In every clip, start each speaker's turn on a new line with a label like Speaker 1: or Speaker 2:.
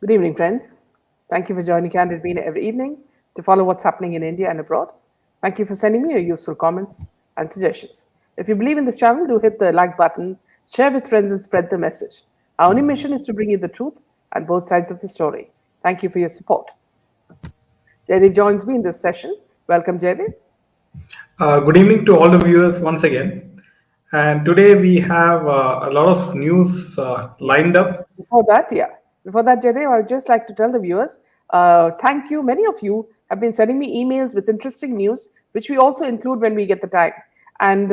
Speaker 1: Good evening, friends. Thank you for joining Candid Media every evening to follow what's happening in India and abroad. Thank you for sending me your useful comments and suggestions. If you believe in this channel, do hit the like button, share with friends, and spread the message. Our only mission is to bring you the truth and both sides of the story. Thank you for your support. Jaidev joins me in this session. Welcome, Jaidev.
Speaker 2: Good evening to all the viewers once again. And today we have a lot of news lined up.
Speaker 1: Before that, yeah. Before that, Jaidev, I would just like to tell the viewers, thank you. Many of you have been sending me emails with interesting news, which we also include when we get the time. And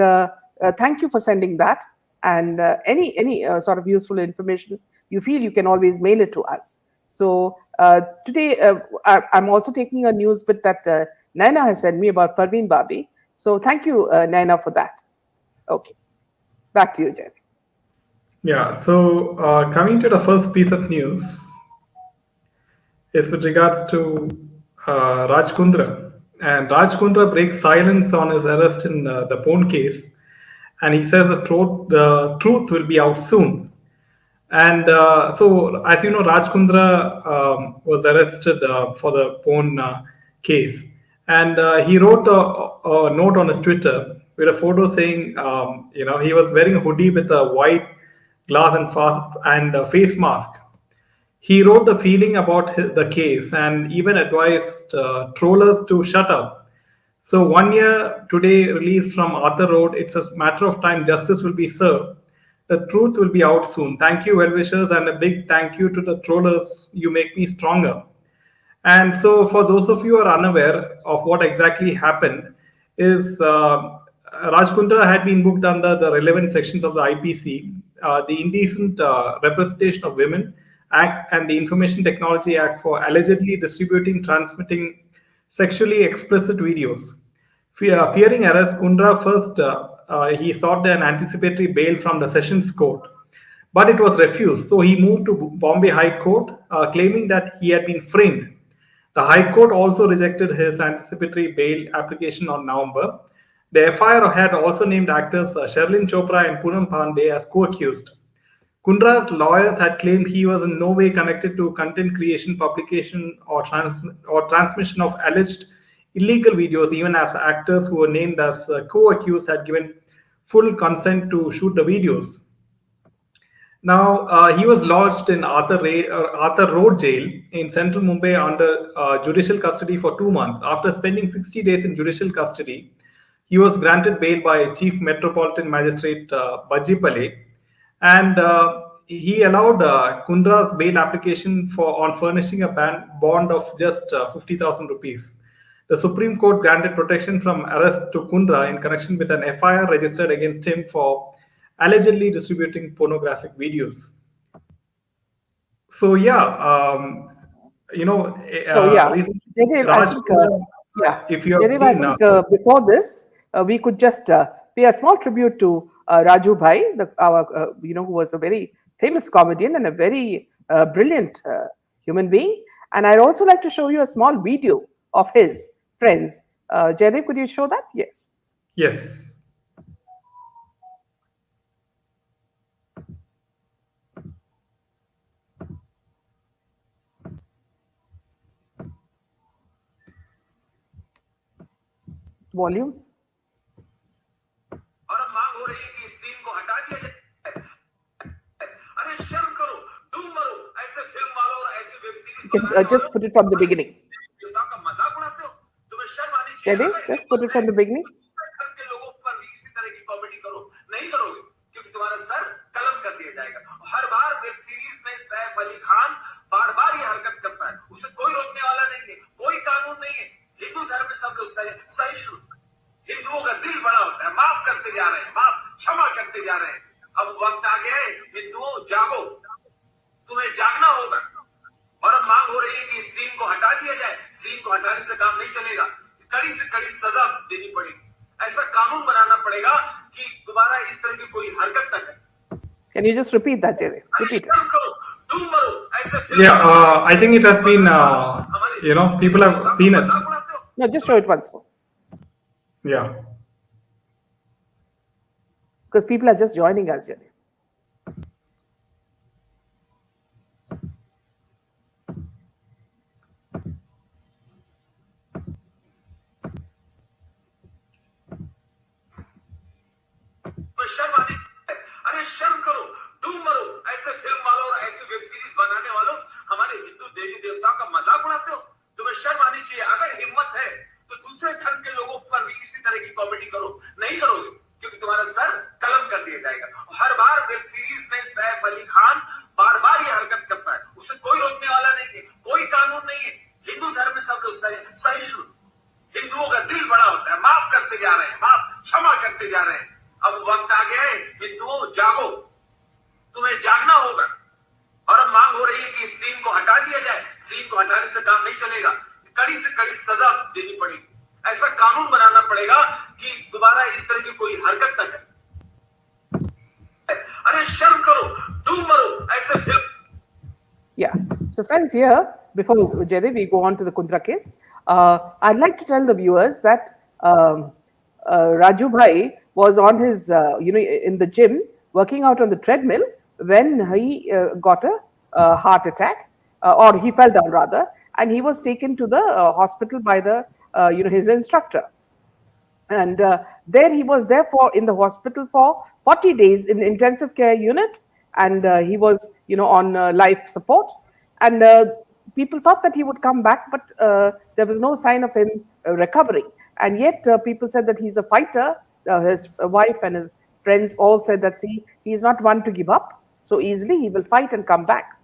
Speaker 1: thank you for sending that. And any sort of useful information you feel, you can always mail it to us. So today, I'm also taking a news bit that Naina has sent me about Parveen Babi. So thank you, Naina, for that. Okay, back to you, Jaidev.
Speaker 2: Yeah, so coming to the first piece of news is with regards to Raj Kundra. And Raj Kundra breaks silence on his arrest in the Pone case. And he says the truth will be out soon. And so, as you know, Raj Kundra was arrested for the Pone case. And he wrote a note on his Twitter with a photo saying, he was wearing a hoodie with a white glass and a face mask. He wrote the feeling about the case and even advised trollers to shut up. So, 1 year today, released from Arthur Road, it's a matter of time justice will be served. The truth will be out soon. Thank you, well wishers, and a big thank you to the trollers. You make me stronger. And so, for those of you who are unaware of what exactly happened, is Raj Kundra had been booked under the relevant sections of the IPC, the Indecent Representation of Women Act, and the Information Technology Act for allegedly distributing, transmitting sexually explicit videos. Fearing arrest, Kundra first he sought an anticipatory bail from the Sessions Court, but it was refused. So he moved to Bombay High Court, claiming that he had been framed. The High Court also rejected his anticipatory bail application on November. The FIR had also named actors Sherlyn Chopra and Poonam Pandey as co-accused. Kundra's lawyers had claimed he was in no way connected to content creation, publication, or transmission of alleged illegal videos, even as actors who were named as co-accused had given full consent to shoot the videos. Now, he was lodged in Arthur Road Jail in central Mumbai under judicial custody for 2 months. After spending 60 days in judicial custody, he was granted bail by Chief Metropolitan Magistrate Bajipale, and he allowed Kundra's bail application for on furnishing a bond of just 50,000 rupees. The Supreme Court granted protection from arrest to Kundra in connection with an FIR registered against him for allegedly distributing pornographic videos. So yeah,
Speaker 1: So yeah,
Speaker 2: recently
Speaker 1: Jaidev, I
Speaker 2: Raj
Speaker 1: think
Speaker 2: Kundra,
Speaker 1: yeah,
Speaker 2: if you have
Speaker 1: Jaidev, I
Speaker 2: seen,
Speaker 1: think before this we could just pay a small tribute to Raju Bhai, our who was a very famous comedian and a very brilliant human being. And I'd also like to show you a small video of his friends. Jaidev, could you show that? Yes.
Speaker 2: yes,
Speaker 1: Volume.
Speaker 3: और अब मांग हो रही है कि इस scene को हटा दिया जाए। अरे शर्म करो, तुम मरो, ऐसे फिल्म वालों और ऐसी वेब सीरीज
Speaker 1: You can
Speaker 3: बनाने
Speaker 1: just
Speaker 3: वालों,
Speaker 1: put it from the beginning.
Speaker 3: योद्धा का मजाक उड़ाते हो। तुम्हें शर्म आनी चाहिए।
Speaker 1: Jaidev,
Speaker 3: अगर
Speaker 1: just
Speaker 3: हिम्मत
Speaker 1: put it
Speaker 3: है
Speaker 1: from the beginning.
Speaker 3: तो दूसरे धर्म के लोगों पर भी इसी तरह की कॉमेडी करो। नहीं करोगे क्योंकि तुम्हारा सर कलम कर दिया जाएगा। हर बार वेब सीरीज में सैफ अली खान बार-बार ये हरकत करता है। उसे कोई रोकने वाला नहीं है, कोई कानून नहीं है। हिंदू धर्म में सब लोग सहिष्णु। हिंदुओं का दिल बड़ा होता है, माफ करते जा रहे हैं, माफ क्षमा करते जा रहे हैं। अब वक्त आ गया है, हिंदुओं जागो, तुम्हें जागना होगा। और अब मांग हो रही है कि इस सीन को हटा दिया जाए। सीन को हटाने से काम नहीं चलेगा, कड़ी से कड़ी सजा देनी पड़ेगी। ऐसा कानून बनाना पड़ेगा कि दोबारा इस तरह की कोई हरकत न करे।
Speaker 1: Can you just repeat that, Jaidev? Repeat it.
Speaker 3: तुम मरो, ऐसे
Speaker 2: yeah. I think it has been, people have seen it.
Speaker 1: No, just show it once more.
Speaker 2: Yeah.
Speaker 1: Because people are just joining us, Jaidev.
Speaker 3: Saif Ali Khan बार बार ये हरकत करता है, उसे कोई रोकने वाला नहीं है, कोई कानून नहीं है। हिंदू धर्म में सब लोग सहिष्णु, हिंदुओं का दिल बड़ा होता है, माफ करते जा रहे हैं, माफ क्षमा करते जा रहे हैं। अब वक्त आ गया है, हिंदुओं जागो, तुम्हें जागना होगा। और अब मांग हो रही है कि इस सीन को हटा दिया जाए। सीन को हटाने से काम नहीं चलेगा, कड़ी से कड़ी सजा देनी पड़ेगी, ऐसा कानून बनाना पड़ेगा कि दोबारा इस तरह की कोई हरकत न करे। अरे शर्म करो, डूब मरो, ऐसे film.
Speaker 1: Yeah. So, friends, here, before Jaydev, we go on to the Kundra case, I'd like to tell the viewers that Raju Bhai was on his, in the gym, working out on the treadmill when he got a heart attack, or he fell down rather, and he was taken to the hospital by the, his instructor. And there he was there for in the hospital for 40 days in intensive care unit, and he was on life support, and people thought that he would come back, but there was no sign of him recovering. And yet people said that he's a fighter. His wife and his friends all said that he is not one to give up so easily. He will fight and come back.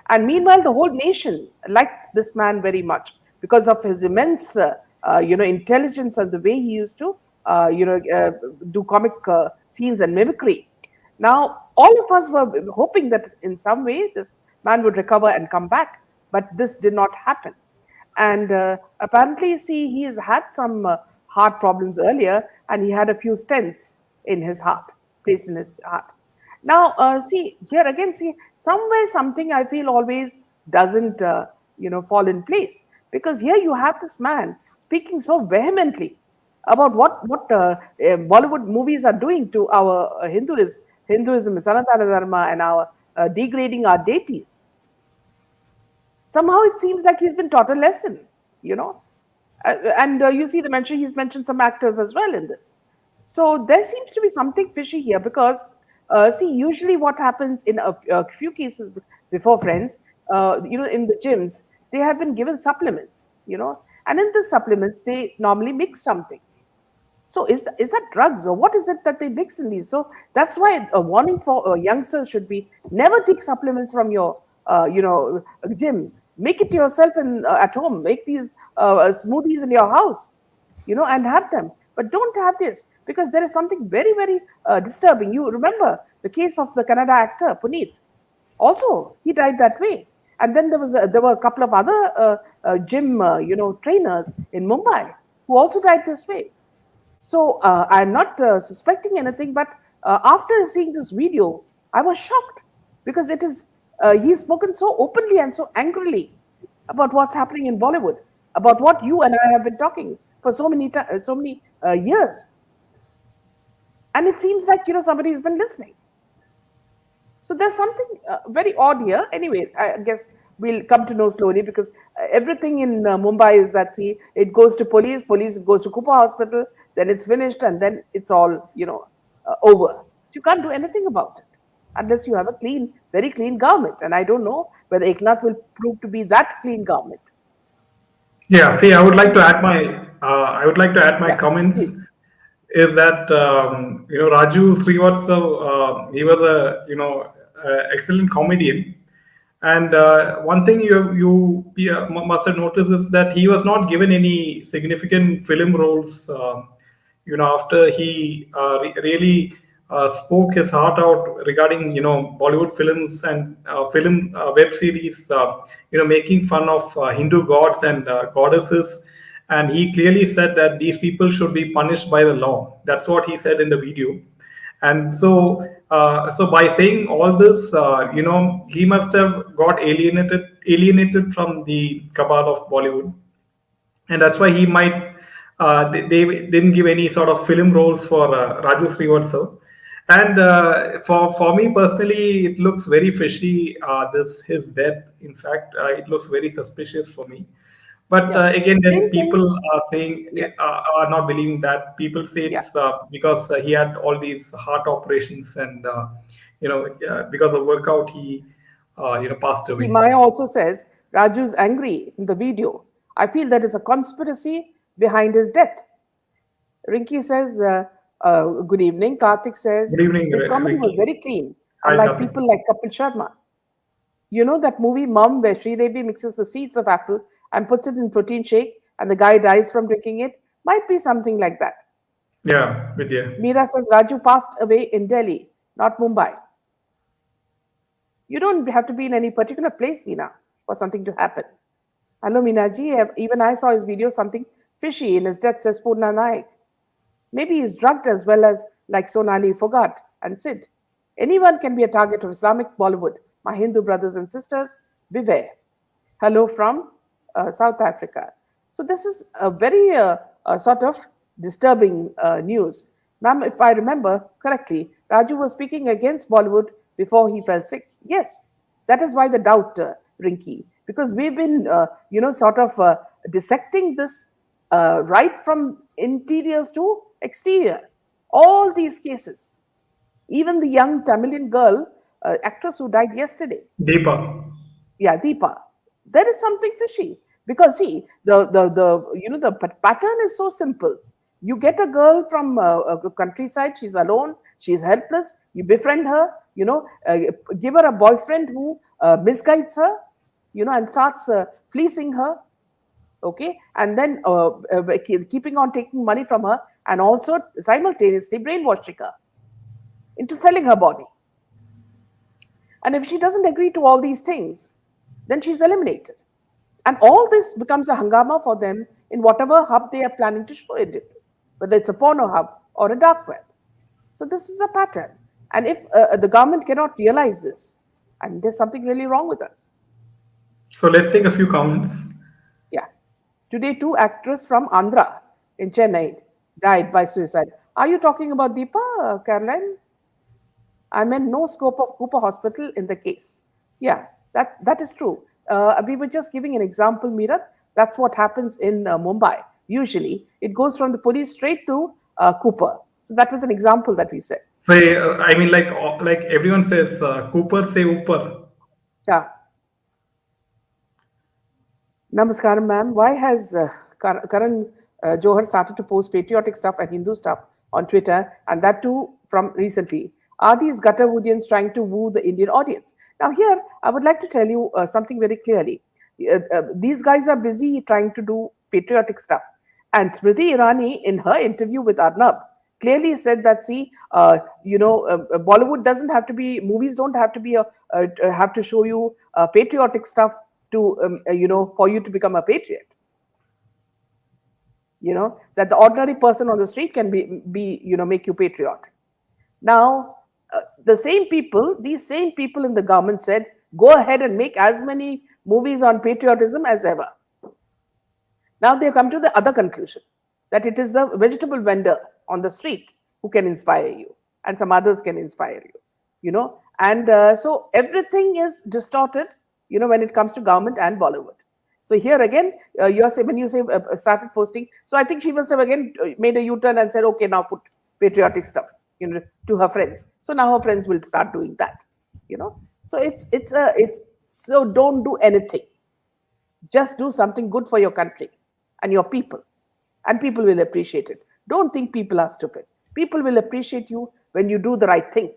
Speaker 1: And meanwhile, the whole nation liked this man very much because of his immense intelligence and the way he used to do comic scenes and mimicry. Now, all of us were hoping that in some way this man would recover and come back, but this did not happen. And apparently, he has had some heart problems earlier, and he had a few stents in his heart, placed in his heart. Now, here again, somewhere something I feel always doesn't, fall in place, because here you have this man speaking so vehemently about what Bollywood movies are doing to our Hinduism, Sanatana Dharma, and our degrading our deities. Somehow it seems like he's been taught a lesson, and you see he's mentioned some actors as well in this. So there seems to be something fishy here, because usually what happens in a few cases before, friends, in the gyms, they have been given supplements, and in the supplements they normally mix something. So is that drugs, or what is it that they mix in these? So that's why a warning for youngsters should be: never take supplements from your gym. Make it yourself at home. Make these smoothies in your house, and have them. But don't have this, because there is something very, very disturbing. You remember the case of the Kannada actor Puneet. Also, he died that way. And then there were a couple of other gym trainers in Mumbai who also died this way. So I'm not suspecting anything, but after seeing this video, I was shocked, because he's spoken so openly and so angrily about what's happening in Bollywood, about what you and I have been talking for so many years, and it seems like somebody's been listening. So there's something very odd here. Anyway, I guess we'll come to know slowly, because everything in Mumbai is that it goes to police, it goes to Kupa Hospital, then it's finished, and then it's all over. So you can't do anything about it unless you have a very clean government. And I don't know whether Eknath will prove to be that clean government.
Speaker 2: Yeah, see, I would like to add my comments.
Speaker 1: Please.
Speaker 2: Is that Raju Srivastava? He was a excellent comedian, and one thing you must have noticed is that he was not given any significant film roles. After he really spoke his heart out regarding Bollywood films and film web series, making fun of Hindu gods and goddesses, and he clearly said that these people should be punished by the law. That's what he said in the video. And so by saying all this, he must have got alienated from the cabal of Bollywood, and that's why he might they didn't give any sort of film roles for Raju Srivastava. And for me personally, it looks very fishy. His death, in fact, it looks very suspicious for me. But again, then people are saying are not believing that. People say it's because he had all these heart operations, and because of workout he passed away.
Speaker 1: Maya also says Raju's angry in the video. I feel that is a conspiracy behind his death. Rinki says, good evening. Karthik says,
Speaker 2: Good evening,
Speaker 1: his comedy was
Speaker 2: Rinki.
Speaker 1: very clean.
Speaker 2: Hi,
Speaker 1: unlike
Speaker 2: Karthik.
Speaker 1: people like Kapil Sharma. You know that movie Mom, where Sridevi mixes the seeds of apple and puts it in protein shake, and the guy dies from drinking it? Might be something like that.
Speaker 2: Yeah, Vidya.
Speaker 1: Meera says Raju passed away in Delhi, not Mumbai. You don't have to be in any particular place, Meena, for something to happen. Hello, Meenaji. Even I saw his video, something fishy in his death, says Purna Naik. Maybe he's drugged as well as like Sonali Fogat and Sid. Anyone can be a target of Islamic Bollywood. My Hindu brothers and sisters, beware. Hello from South Africa. So this is a very sort of disturbing news. Ma'am, if I remember correctly, Raju was speaking against Bollywood before he fell sick. Yes, that is why the doubt, Rinky, because we've been, sort of dissecting this right from interiors to exterior. All these cases, even the young Tamilian girl, actress who died yesterday,
Speaker 2: Deepa.
Speaker 1: yeah, Deepa, there is something fishy because see the pattern is so simple. You get a girl from a countryside, she's alone, she's helpless, you befriend her, give her a boyfriend who misguides her, and starts fleecing her, okay, and then keeping on taking money from her and also simultaneously brainwashing her into selling her body. And if she doesn't agree to all these things, then she's eliminated. And all this becomes a hangama for them in whatever hub they are planning to show it, whether it's a porno hub or a dark web. So this is a pattern. And if the government cannot realize this, and there's something really wrong with us.
Speaker 2: So let's take a few comments.
Speaker 1: Yeah. Today, two actors from Andhra in Chennai died by suicide. Are you talking about Deepa, Caroline? I meant no scope of Cooper Hospital in the case. Yeah, that is true. We were just giving an example, Meera. That's what happens in Mumbai. Usually, it goes from the police straight to Cooper. So that was an example that we said.
Speaker 2: Say, I mean, like everyone says, Cooper say Upper.
Speaker 1: Yeah. Namaskaram, ma'am. Why has Karan Johar started to post patriotic stuff and Hindu stuff on Twitter, and that too from recently? Are these gutter Woodians trying to woo the Indian audience? Now, here, I would like to tell you something very clearly. These guys are busy trying to do patriotic stuff. And Smriti Irani, in her interview with Arnab, clearly said that, see, Bollywood doesn't have to be, movies don't have to be, have to show you patriotic stuff to, for you to become a patriot. That the ordinary person on the street can make you patriotic. Now, these same people in the government said, go ahead and make as many movies on patriotism as ever. Now they have come to the other conclusion, that it is the vegetable vendor on the street who can inspire you, and some others can inspire you, and so everything is distorted, when it comes to government and Bollywood. So here again, when you say started posting, so I think she must have again made a U-turn and said, okay, now put patriotic stuff, to her friends. So now her friends will start doing that. So it's so don't do anything. Just do something good for your country and your people, and people will appreciate it. Don't think people are stupid. People will appreciate you when you do the right thing.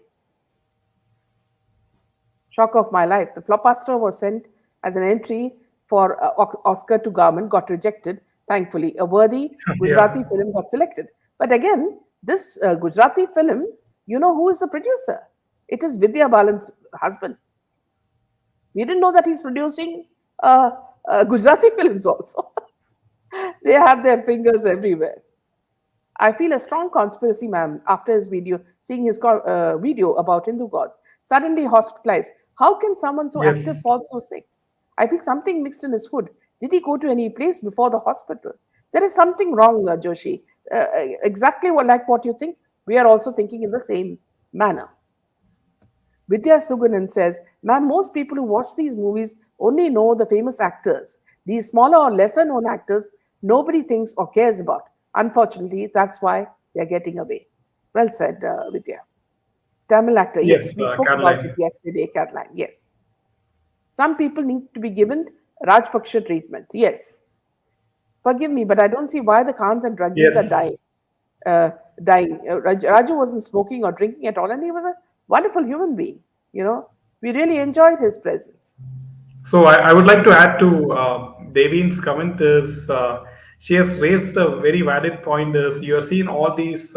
Speaker 1: Shock of my life. The Flopastra was sent as an entry for Oscar to government, got rejected. Thankfully, a worthy Gujarati
Speaker 2: Yeah.
Speaker 1: film got selected. But again, this Gujarati film, who is the producer? It is Vidya Balan's husband. We didn't know that he's producing Gujarati films also. They have their fingers everywhere. I feel a strong conspiracy, ma'am, after his video, seeing his video about Hindu gods. Suddenly hospitalized. How can someone so active
Speaker 2: Yes.
Speaker 1: fall so sick? I feel something mixed in his food. Did he go to any place before the hospital? There is something wrong, Joshi. Exactly like what you think. We are also thinking in the same manner. Vidya Sugunan says, ma'am, most people who watch these movies only know the famous actors. These smaller or lesser known actors, nobody thinks or cares about. Unfortunately, that's why they're getting away. Well said, Vidya. Tamil actor, yes,
Speaker 2: Yes,
Speaker 1: we spoke about it
Speaker 2: Caroline.
Speaker 1: yesterday, Caroline, yes. Some people need to be given Rajpaksha treatment, yes. Forgive me, but I don't see why the Khans and druggies are
Speaker 2: Yes.
Speaker 1: dying. Raju wasn't smoking or drinking at all, and he was a wonderful human being. We really enjoyed his presence.
Speaker 2: So I would like to add to Devin's comment is she has raised a very valid point. Is you have seen all these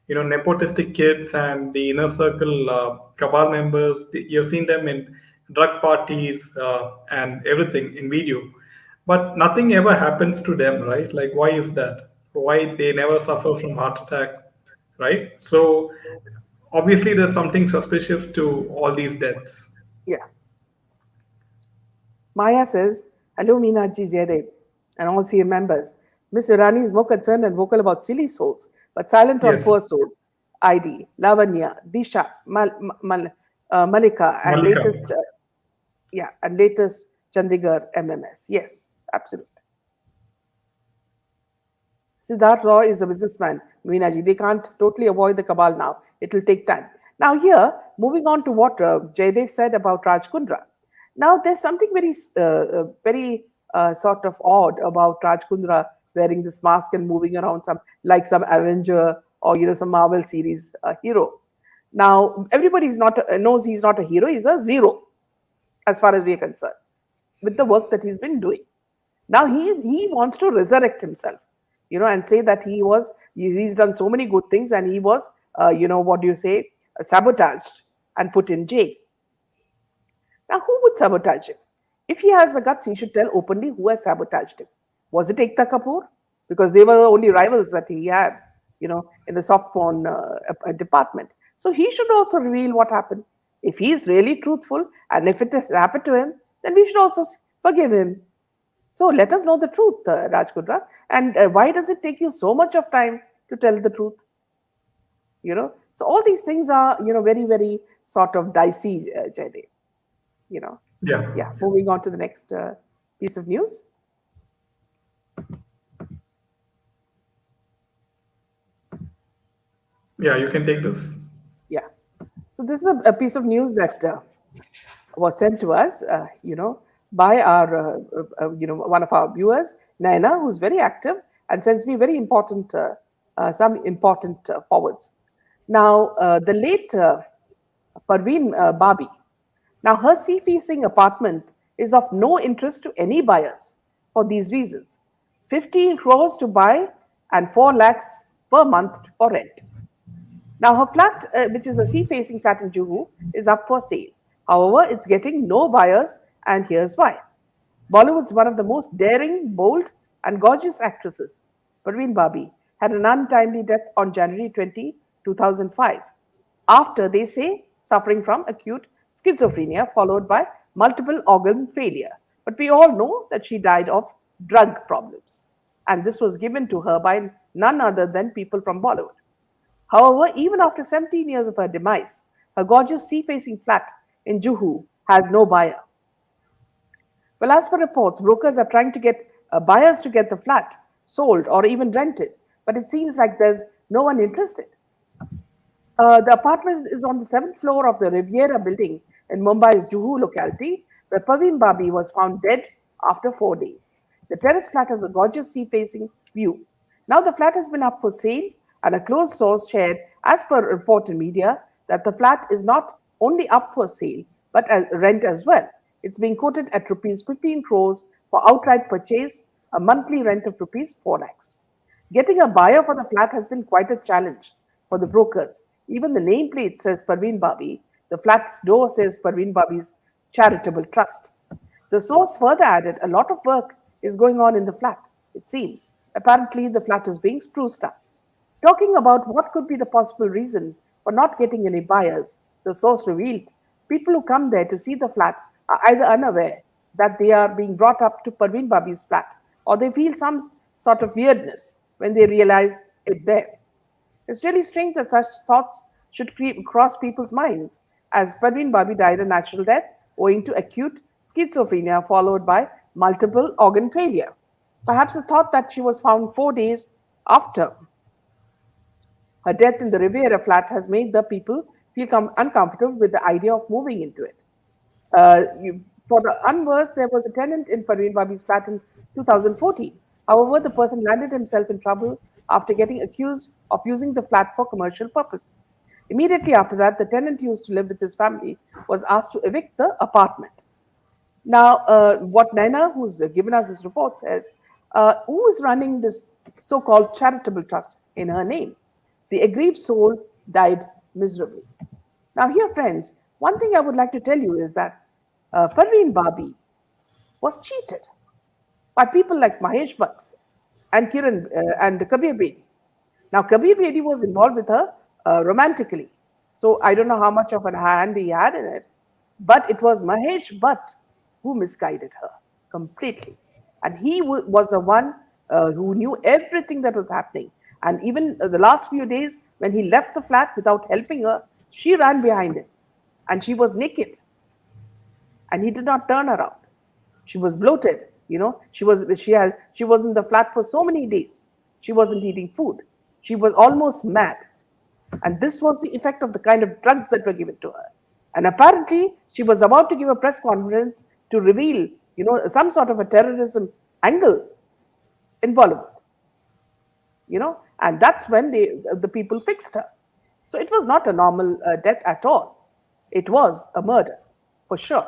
Speaker 2: nepotistic kids and the inner circle cabal members. You've seen them in drug parties and everything in video, but nothing ever happens to them, right? Like why is that? Why they never suffer from heart attack, right? So obviously there's something suspicious to all these deaths.
Speaker 1: Yeah. Maya says, "Hello, Meenakshi Jaydev and all CM members. Miss Irani is more concerned and vocal about silly souls, but silent on
Speaker 2: Yes,
Speaker 1: poor souls. ID, Lavanya, Disha, Malika, and
Speaker 2: Malika.
Speaker 1: latest Chandigarh MMS. Yes, absolutely. Siddharth Roy is a businessman. Meenaji, they can't totally avoid the cabal now. It will take time. Now, here, moving on to what Jaydev said about Raj Kundra. Now, there's something very sort of odd about Raj Kundra wearing this mask and moving around some Avenger or some Marvel series hero. Now, everybody knows he's not a hero; he's a zero, as far as we are concerned, with the work that he's been doing. Now he wants to resurrect himself, and say that he's done so many good things and he was, what do you say, sabotaged and put in jail. Now, who would sabotage him? If he has the guts, he should tell openly who has sabotaged him. Was it Ekta Kapoor? Because they were the only rivals that he had, in the soft porn department. So he should also reveal what happened. If he is really truthful and if it has happened to him, then we should also forgive him. So let us know the truth, Raj Kundra. And why does it take you so much of time to tell the truth? So all these things are, very, very sort of dicey, Jaydev. you know.
Speaker 2: Yeah.
Speaker 1: Yeah, moving on to the next piece of news.
Speaker 2: Yeah, you can take this.
Speaker 1: Yeah. So this is a piece of news that was sent to us, by our, one of our viewers, Naina, who's very active and sends me very important, some important forwards. Now, the late Parveen Babi. Now, her sea-facing apartment is of no interest to any buyers for these reasons. 15 crores to buy and 4 lakhs per month for rent. Now, her flat, which is a sea-facing flat in Juhu, is up for sale. However, it's getting no buyers, and here's why. Bollywood's one of the most daring, bold, and gorgeous actresses, Parveen Babi, had an untimely death on January 2005, after, they say, suffering from acute schizophrenia followed by multiple organ failure. But we all know that she died of drug problems, and this was given to her by none other than people from Bollywood. However, even after 17 years of her demise, her gorgeous sea-facing flat in Juhu has no buyer. Well, as per reports, brokers are trying to get buyers to get the flat sold or even rented, but it seems like there's no one interested. The apartment is on the 7th floor of the Riviera building in Mumbai's Juhu locality, where Parveen Babi was found dead after 4 days. The terrace flat has a gorgeous sea-facing view. Now, the flat has been up for sale, and a close source shared, as per report in media, that the flat is not only up for sale, but as rent as well. It's being quoted at rupees 15 crores for outright purchase, a monthly rent of rupees 4 lakhs. Getting a buyer for the flat has been quite a challenge for the brokers. Even the nameplate says Parveen Babi. The flat's door says Parveen Babi's Charitable Trust. The source further added a lot of work is going on in the flat, it seems. Apparently, the flat is being spruced up. Talking about what could be the possible reason for not getting any buyers, the source revealed people who come there to see the flat are either unaware that they are being brought up to Parveen Babi's flat, or they feel some sort of weirdness when they realize it there. It's really strange that such thoughts should cross people's minds, as Parveen Babi died a natural death owing to acute schizophrenia followed by multiple organ failure. Perhaps the thought that she was found 4 days after her death in the Riviera flat has made the people feel uncomfortable with the idea of moving into it. For the unversed, there was a tenant in Parveen Babi's flat in 2014. However, the person landed himself in trouble after getting accused of using the flat for commercial purposes. Immediately after that, the tenant who used to live with his family was asked to evict the apartment. Now, what Naina, who's given us this report, says, who is running this so called charitable trust in her name? The aggrieved soul died miserably. Now, here, friends, one thing I would like to tell you is that Parveen Babi was cheated by people like Mahesh Bhatt and Kiran and Kabir Bedi. Now, Kabir Bedi was involved with her romantically. So I don't know how much of a hand he had in it, but it was Mahesh Bhatt who misguided her completely. And he was the one who knew everything that was happening. And even the last few days, when he left the flat without helping her, she ran behind him and she was naked and he did not turn around. She was bloated, she was in the flat for so many days. She wasn't eating food. She was almost mad. And this was the effect of the kind of drugs that were given to her. And apparently, she was about to give a press conference to reveal, some sort of a terrorism angle in Bollywood. And that's when the people fixed her. So it was not a normal death at all. It was a murder, for sure.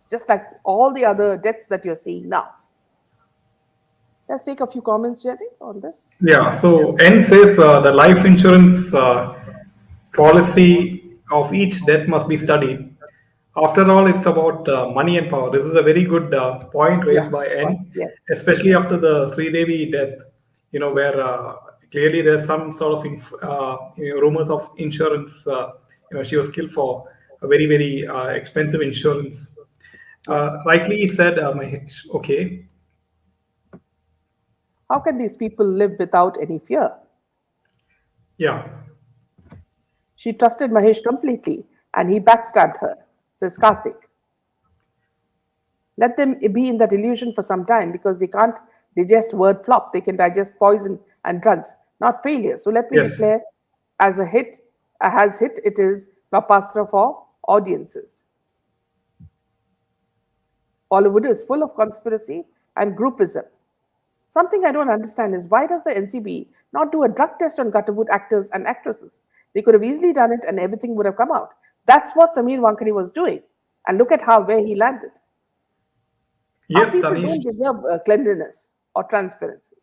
Speaker 1: Just like all the other deaths that you're seeing now. Let's take a few comments, Jyoti, on this.
Speaker 2: Yeah, so N says the life insurance policy of each death must be studied. After all, it's about money and power. This is a very good point
Speaker 1: Yeah.
Speaker 2: raised by N,
Speaker 1: Yes.
Speaker 2: especially after the Sridevi death, where clearly there's some sort of rumors of insurance. She was killed for a very, very expensive insurance. Rightly he said, Mahesh, okay.
Speaker 1: How can these people live without any fear?
Speaker 2: Yeah.
Speaker 1: She trusted Mahesh completely and he backstabbed her, says Karthik. Let them be in that illusion for some time because they can't digest word flop. They can digest poison and drugs, not failure. So let me
Speaker 2: Yes.
Speaker 1: declare as a hit, has hit, it is blockbuster for audiences. Bollywood is full of conspiracy and groupism. Something I don't understand is why does the NCB not do a drug test on Gutterwood actors and actresses? They could have easily done it and everything would have come out. That's what Samir Wankari was doing. And look at where he landed. Our
Speaker 2: Yes,
Speaker 1: people
Speaker 2: Tanish.
Speaker 1: don't deserve cleanliness or transparency.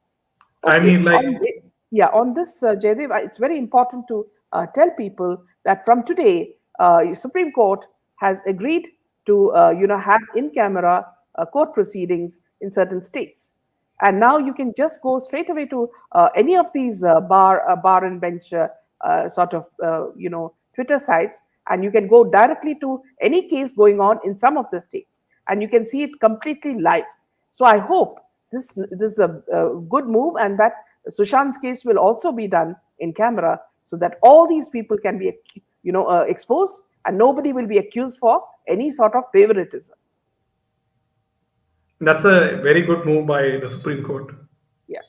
Speaker 2: I
Speaker 1: Okay,
Speaker 2: mean, like,
Speaker 1: on this, Jaydev, it's very important to tell people that from today, Supreme Court has agreed to, have in-camera court proceedings in certain states. And now you can just go straight away to any of these bar and bench sort of, Twitter sites, and you can go directly to any case going on in some of the states, and you can see it completely live. So I hope this is a good move, and that Sushant's case will also be done in camera, so that all these people can be, exposed, and nobody will be accused for any sort of favoritism.
Speaker 2: that's a very good move by the Supreme Court.
Speaker 1: Yeah.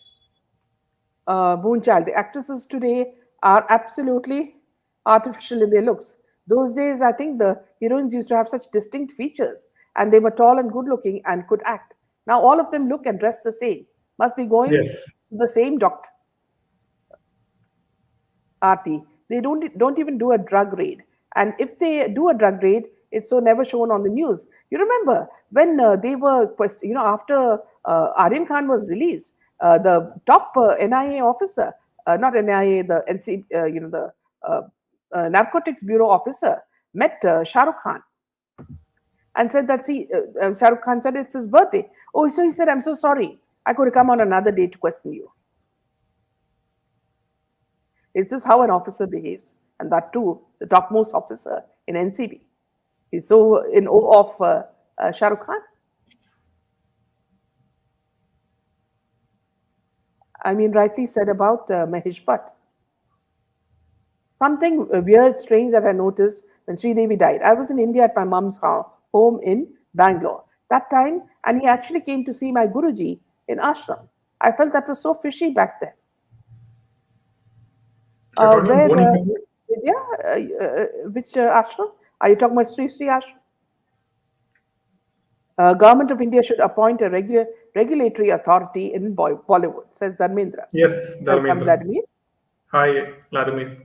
Speaker 1: Moonchild, the actresses today are absolutely artificial in their looks. Those days, I think the heroines used to have such distinct features, and they were tall and good looking and could act. Now all of them look and dress the same. Must be going
Speaker 2: Yes.
Speaker 1: to the same doctor. Aarti, they don't even do a drug raid, and if they do a drug raid, it's so never shown on the news. You remember when they were after Aryan Khan was released, the top NIA officer, not NIA, the NC, the uh, narcotics bureau officer met Shah Rukh Khan and said that, see, Shah Rukh Khan said it's his birthday. Oh, so he said, I'm so sorry, I could come on another day to question you. Is this how an officer behaves? And that too, the topmost officer in NCB. He's so in awe of Shah Rukh Khan. I mean, rightly said about Mahesh Bhatt. Something weird, strange that I noticed when Sridevi died. I was in India at my mom's home in Bangalore that time, and he actually came to see my Guruji in ashram. I felt that was so fishy back then.
Speaker 2: You're talking about
Speaker 1: Where,
Speaker 2: Boni Kapoor?
Speaker 1: Vidya, which ashram? Are you talking about Sri ashram? Government of India should appoint a regulatory authority in Bollywood, says Dharmendra.
Speaker 2: Yes,
Speaker 1: Welcome,
Speaker 2: Dharmendra.
Speaker 1: Vladimir.
Speaker 2: Hi, Vladimir.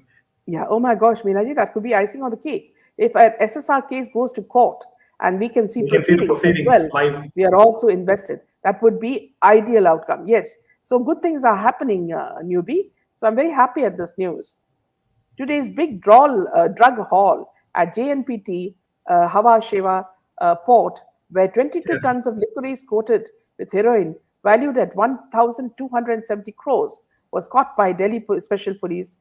Speaker 1: Yeah, oh my gosh, Meenaji, that could be icing on the cake. If an SSR case goes to court and we can see
Speaker 2: We can see the
Speaker 1: proceedings as
Speaker 2: proceedings
Speaker 1: well,
Speaker 2: live.
Speaker 1: we are also invested. That would be ideal outcome. Yes. So good things are happening, newbie. So I'm very happy at this news. Today's big drug haul at JNPT Hawa Sheva port, where 22
Speaker 2: Yes.
Speaker 1: tons of liquor is coated with heroin valued at 1,270 crores, was caught by Delhi Special Police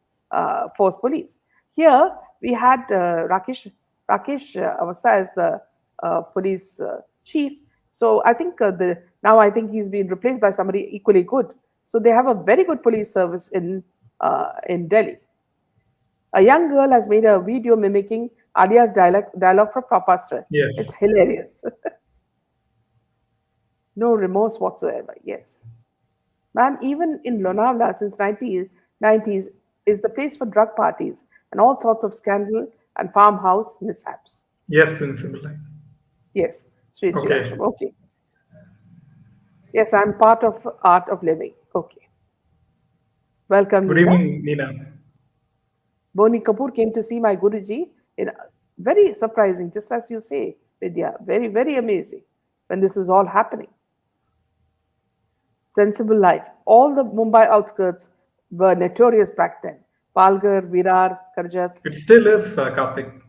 Speaker 1: Force Police. Here we had Rakesh Avastha as the police chief. So I think I think he's been replaced by somebody equally good. So they have a very good police service in Delhi. A young girl has made a video mimicking Alia's dialogue from Blockbuster.
Speaker 2: Yes.
Speaker 1: It's hilarious. No remorse whatsoever. Yes. Ma'am, even in Lonavala since 1990s is the place for drug parties and all sorts of scandal and farmhouse mishaps.
Speaker 2: Yes, in similar.
Speaker 1: Yes. Sri Srivastava.
Speaker 2: Okay.
Speaker 1: Okay. Yes, I'm part of art of living. Okay. Welcome,
Speaker 2: Good
Speaker 1: Nita.
Speaker 2: evening, Nina.
Speaker 1: Boni Kapoor came to see my Guruji. In very surprising, just as you say, Vidya. Very, very amazing when this is all happening. Sensible life. All the Mumbai outskirts were notorious back then. Palghar, Virar, Karjat.
Speaker 2: It still is, Karthik.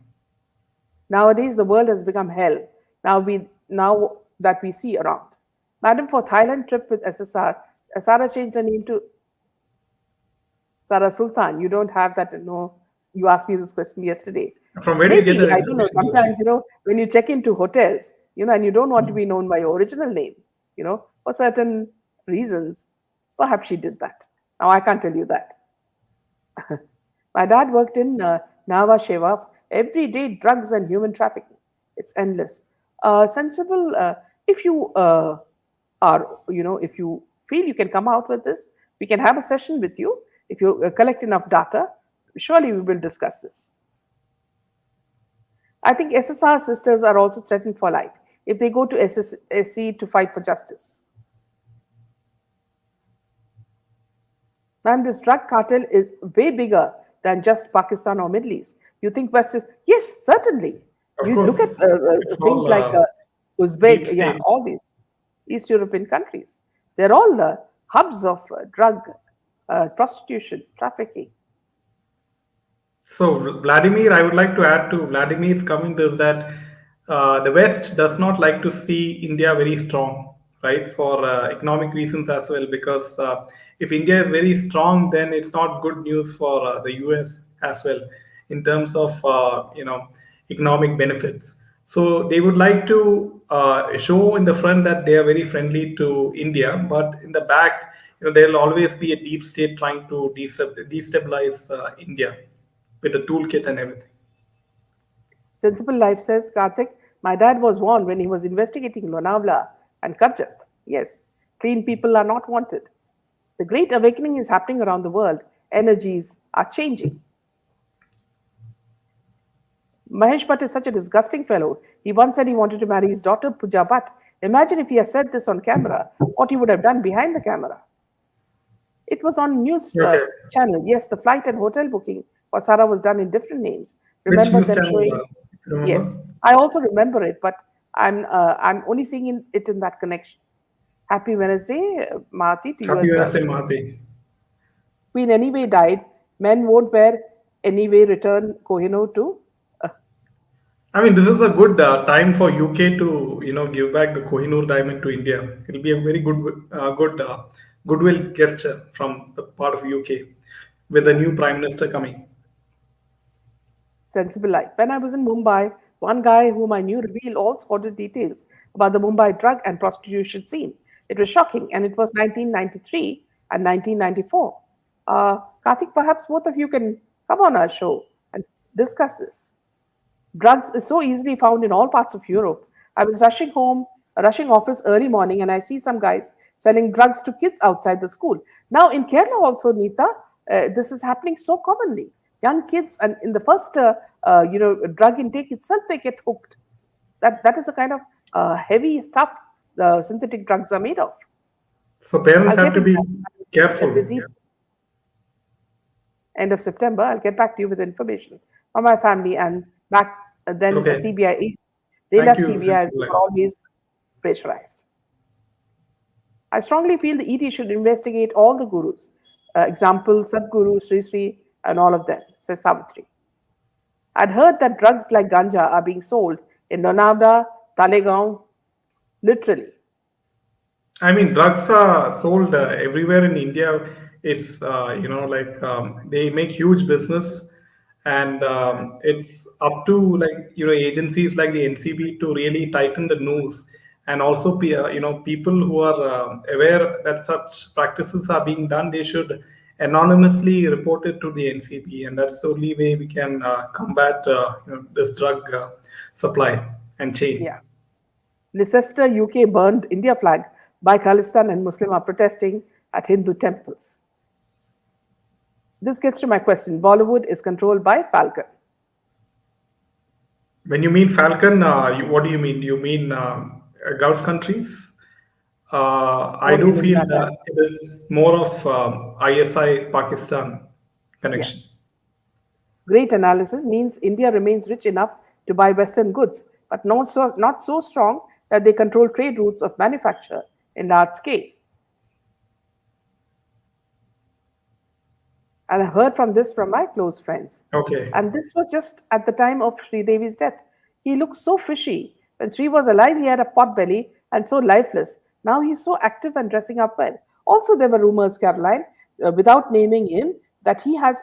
Speaker 1: Nowadays, the world has become hell. Now that we see around. Madam, for Thailand trip with SSR, Sara changed her name to Sara Sultan. You don't have that, no. You asked me this question yesterday.
Speaker 2: From where do you get
Speaker 1: Maybe,
Speaker 2: that
Speaker 1: I don't know.
Speaker 2: information?
Speaker 1: Sometimes, when you check into hotels, and you don't want to be known by your original name, for certain reasons, perhaps she did that. Now, I can't tell you that. My dad worked in Nava Sheva, everyday drugs and human trafficking. It's endless. Sensible, if you if you feel you can come out with this, we can have a session with you. If you collect enough data, surely we will discuss this. I think SSR sisters are also threatened for life if they go to SSC to fight for justice. Man, this drug cartel is way bigger than just Pakistan or Middle East. You think West is? Yes, certainly.
Speaker 2: Of
Speaker 1: You look at
Speaker 2: course, it's
Speaker 1: things
Speaker 2: all
Speaker 1: like
Speaker 2: deep
Speaker 1: Uzbek, yeah,
Speaker 2: state.
Speaker 1: all these East European countries. They're all hubs of drug prostitution, trafficking.
Speaker 2: So, Vladimir, I would like to add to Vladimir's comment is that the West does not like to see India very strong, right? For economic reasons as well, because if India is very strong, then it's not good news for the US as well in terms of economic benefits. So they would like to show in the front that they are very friendly to India, but in the back, there will always be a deep state trying to destabilize India with the toolkit and everything.
Speaker 1: Sensible Life says, Karthik, my dad was warned when he was investigating Lonavala and Karjat. Yes, clean people are not wanted. The great awakening is happening around the world. Energies are changing. Mahesh Bhatt is such a disgusting fellow. He once said he wanted to marry his daughter Pooja Bhatt. Imagine if he had said this on camera, what he would have done behind the camera. It was on news
Speaker 2: Okay.
Speaker 1: channel. Yes, the flight and hotel booking for Sarah was done in different names.
Speaker 2: Which
Speaker 1: Remember
Speaker 2: news
Speaker 1: them
Speaker 2: channel,
Speaker 1: showing?
Speaker 2: if you remember?
Speaker 1: Yes, I also remember it, but I'm only seeing it in that connection. Happy Wednesday, Marty, to you
Speaker 2: Happy
Speaker 1: as well.
Speaker 2: Wednesday, Marty.
Speaker 1: Queen anyway died. Men won't wear anyway. Return Kohinoor to.
Speaker 2: I mean, this is a good time for UK to give back the Kohinoor diamond to India. It'll be a very good goodwill gesture from the part of UK with the
Speaker 1: Yeah.
Speaker 2: new Prime Minister coming.
Speaker 1: Sensible life. When I was in Mumbai, one guy whom I knew revealed all sordid details about the Mumbai drug and prostitution scene. It was shocking, and it was 1993 and 1994. Karthik, perhaps both of you can come on our show and discuss this. Drugs is so easily found in all parts of Europe. I was rushing office early morning, and I see some guys selling drugs to kids outside the school. Now in Kerala also, Neeta, this is happening so commonly. Young kids, and in the first drug intake itself, they get hooked. That is the kind of heavy stuff the synthetic drugs are made of.
Speaker 2: So parents
Speaker 1: I'll
Speaker 2: have
Speaker 1: get
Speaker 2: to
Speaker 1: in
Speaker 2: be
Speaker 1: touch. I'm
Speaker 2: careful.
Speaker 1: busy. end of September. I'll get back to you with information on my family and back then a
Speaker 2: Okay.
Speaker 1: CBI agent. They
Speaker 2: Thank
Speaker 1: left
Speaker 2: you,
Speaker 1: CBI as
Speaker 2: Sensible
Speaker 1: they
Speaker 2: Life.
Speaker 1: were always pressurized. I strongly feel the ED should investigate all the gurus. Example, Sadguru, Sri Sri, and all of them, says Savitri. I'd heard that drugs like ganja are being sold in Lonavala, Talegaon, literally.
Speaker 2: I mean, drugs are sold everywhere in India. It's like they make huge business, and it's up to like agencies like the NCB to really tighten the noose, and also people who are aware that such practices are being done, they should anonymously report it to the NCB, and that's the only way we can combat this drug supply and chain.
Speaker 1: Yeah. Leicester, UK burned India flag by Khalistan and Muslim are protesting at Hindu temples. This gets to my question. Bollywood is controlled by Falcon.
Speaker 2: When you mean Falcon, what do you mean? Do you mean Gulf countries? I
Speaker 1: What do you
Speaker 2: do
Speaker 1: mean
Speaker 2: feel
Speaker 1: by that?
Speaker 2: it is more of ISI Pakistan
Speaker 1: Yeah.
Speaker 2: connection.
Speaker 1: Great analysis means India remains rich enough to buy Western goods, but not so strong that they control trade routes of manufacture in large scale. And I heard from this from my close friends.
Speaker 2: Okay.
Speaker 1: And this was just at the time of Sri Devi's death. He looked so fishy. When Sri was alive, he had a pot belly and so lifeless. Now he's so active and dressing up well. Also, there were rumors, Caroline, without naming him, that he has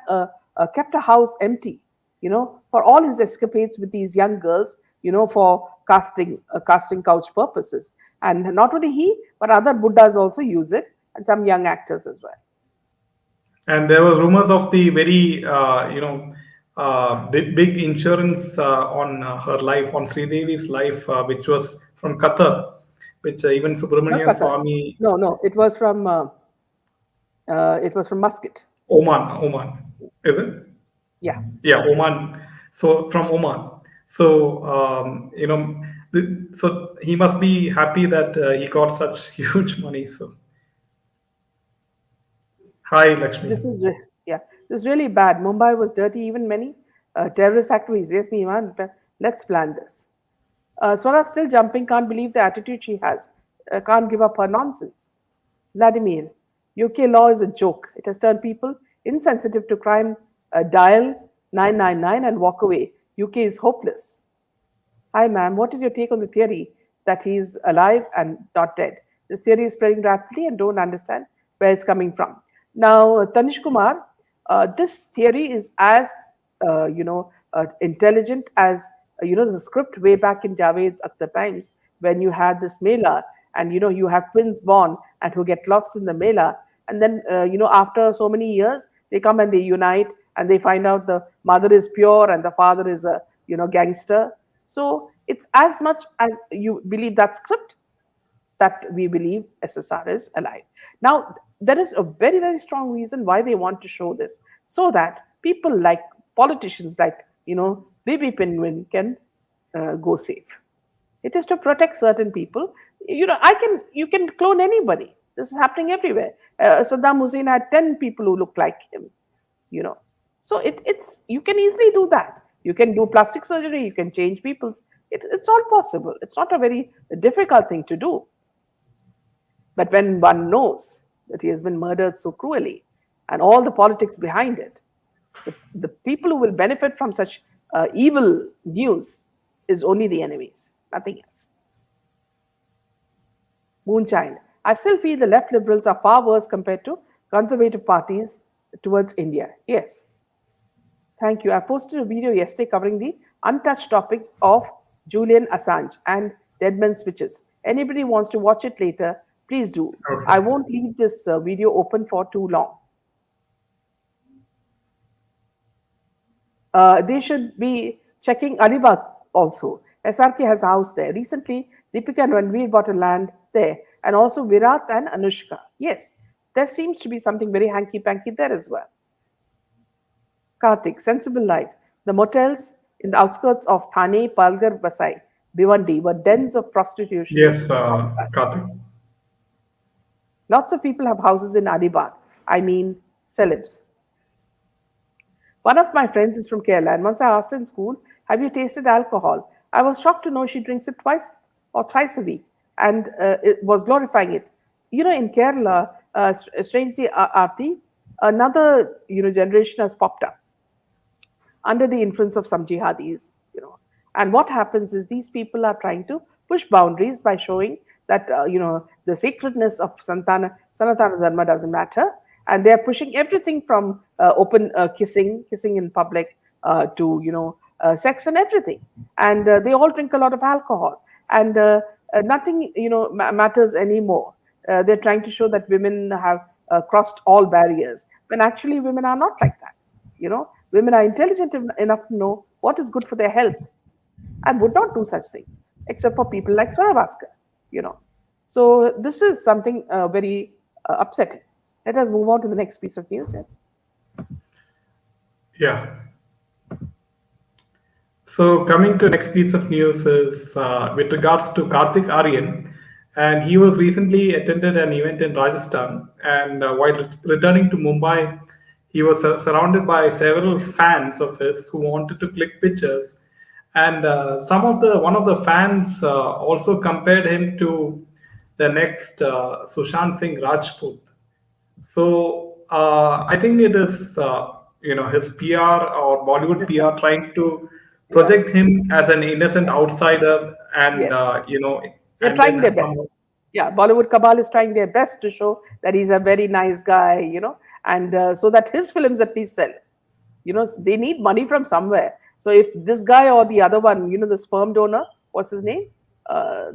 Speaker 1: kept a house empty, for all his escapades with these young girls, for casting couch purposes. And not only he, but other Buddhas also use it, and some young actors as well.
Speaker 2: And there was rumors of the very big insurance on her life, on Sri Devi's life, which was from Qatar, which even
Speaker 1: Not
Speaker 2: Subramania
Speaker 1: Qatar.
Speaker 2: Swami,
Speaker 1: No, no, it was from Muscat.
Speaker 2: Oman, is it?
Speaker 1: Yeah.
Speaker 2: Yeah, Oman. So from Oman. So so he must be happy that he got such huge money. So hi, Lakshmi.
Speaker 1: Yeah, this is really bad. Mumbai was dirty. Even many terrorist activities. Yes, me man. Let's plan this. Swara still jumping. Can't believe the attitude she has. Can't give up her nonsense. Vladimir, UK law is a joke. It has turned people insensitive to crime. Dial 999 and walk away. UK is hopeless. Hi, ma'am. What is your take on the theory that he's alive and not dead? This theory is spreading rapidly and don't understand where it's coming from. Now, Tanish Kumar, this theory is as intelligent as the script way back in Javed Akhtar times when you had this Mela and you have twins born and who get lost in the Mela and then after so many years they come and they unite and they find out the mother is pure and the father is a gangster. So it's as much as you believe that script that we believe SSR is alive. Now, there is a very, very strong reason why they want to show this, so that people like politicians like, Baby Penguin can go safe. It is to protect certain people. You can clone anybody. This is happening everywhere. Saddam Hussein had 10 people who look like him, you know. So it's you can easily do that. You can do plastic surgery. You can change people's. It's all possible. It's not a very difficult thing to do. But when one knows that he has been murdered so cruelly and all the politics behind it, the people who will benefit from such evil news is only the enemies, nothing else. Moonchild. I still feel the left liberals are far worse compared to conservative parties towards India. Yes. Thank you. I posted a video yesterday covering the untouched topic of Julian Assange and Deadman switches. Anybody wants to watch it later, please do.
Speaker 2: Okay.
Speaker 1: I won't leave this video open for too long. They should be checking Alibag also. SRK has a house there. Recently, Deepika and Ranveer bought a land there. And also Virat and Anushka. Yes, there seems to be something very hanky-panky there as well. Karthik, sensible life. The motels in the outskirts of Thane, Palghar, Vasai, Bhiwandi were dens of prostitution.
Speaker 2: Yes, Karthik.
Speaker 1: Lots of people have houses in Alibag. I mean, celebs. One of my friends is from Kerala, and once I asked her in school, "Have you tasted alcohol?" I was shocked to know she drinks it twice or thrice a week and it was glorifying it. In Kerala, strangely, Aarti, another generation has popped up under the influence of some jihadis. And what happens is these people are trying to push boundaries by showing that the sacredness of Sanatana Dharma doesn't matter, and they are pushing everything from open kissing in public to sex and everything, and they all drink a lot of alcohol, and nothing matters anymore. They're trying to show that women have crossed all barriers, when actually women are not like that. Women are intelligent enough to know what is good for their health and would not do such things, except for people like Swara. you know. So this is something very upsetting. Let us move on to the next piece of news. Yeah.
Speaker 2: Yeah. So coming to next piece of news is with regards to Karthik Aryan, and he was recently attended an event in Rajasthan, and while returning to Mumbai, he was surrounded by several fans of his who wanted to click pictures, and one of the fans also compared him to the next Sushant Singh Rajput. So I think it is his PR or Bollywood PR trying to
Speaker 1: Yeah.
Speaker 2: project him as an innocent outsider, and
Speaker 1: Yes. They're
Speaker 2: and
Speaker 1: trying their
Speaker 2: then some.
Speaker 1: best. Yeah, Bollywood Cabal is trying their best to show that he's a very nice guy, and so that his films at least sell. They need money from somewhere. So if this guy or the other one, the sperm donor, what's his name?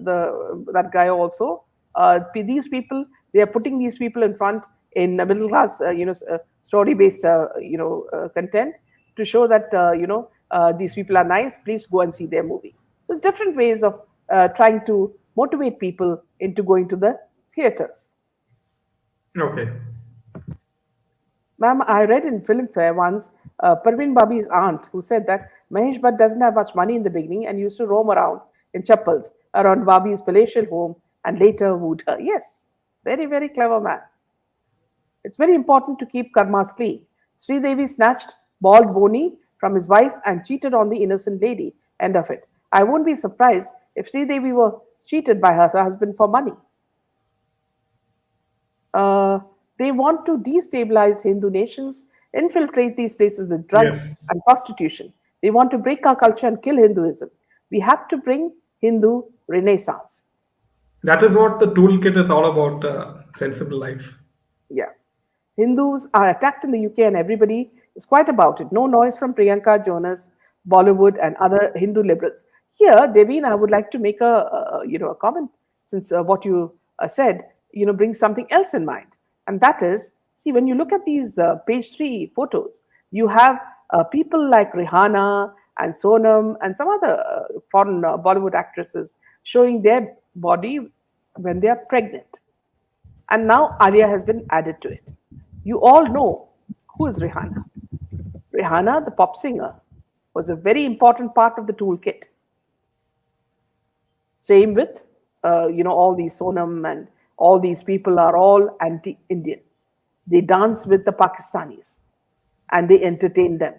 Speaker 1: The that guy also. These people, they are putting these people in front in a middle class, story based, content to show that these people are nice. Please go and see their movie. So it's different ways of trying to motivate people into going to the theaters.
Speaker 2: Okay.
Speaker 1: Ma'am, I read in Filmfare once Parveen Babi's aunt who said that Mahesh Bhatt doesn't have much money in the beginning and used to roam around in chappals around Babi's palatial home and later wooed her. Yes, very, very clever man. It's very important to keep karmas clean. Sridevi snatched bald Boni from his wife and cheated on the innocent lady. End of it. I won't be surprised if Sridevi were cheated by her husband for money. Uh, they want to destabilize Hindu nations, infiltrate these places with drugs
Speaker 2: Yes,
Speaker 1: and prostitution. They want to break our culture and kill Hinduism. We have to bring Hindu renaissance.
Speaker 2: that is what the toolkit is all about. Sensible life.
Speaker 1: Yeah. Hindus are attacked in the UK and everybody is quite about it. No noise from Priyanka, Jonas, Bollywood, and other Hindu liberals. Here, Deveen, I would like to make a comment since what you said brings something else in mind, and that is, see, when you look at these page three photos, you have people like Rihanna and Sonam and some other foreign Bollywood actresses showing their body when they are pregnant. And now Arya has been added to it. You all know who is Rihanna. Rihanna, the pop singer, was a very important part of the toolkit. Same with, all these Sonam and all these people are all anti-Indian. They dance with the Pakistanis and they entertain them.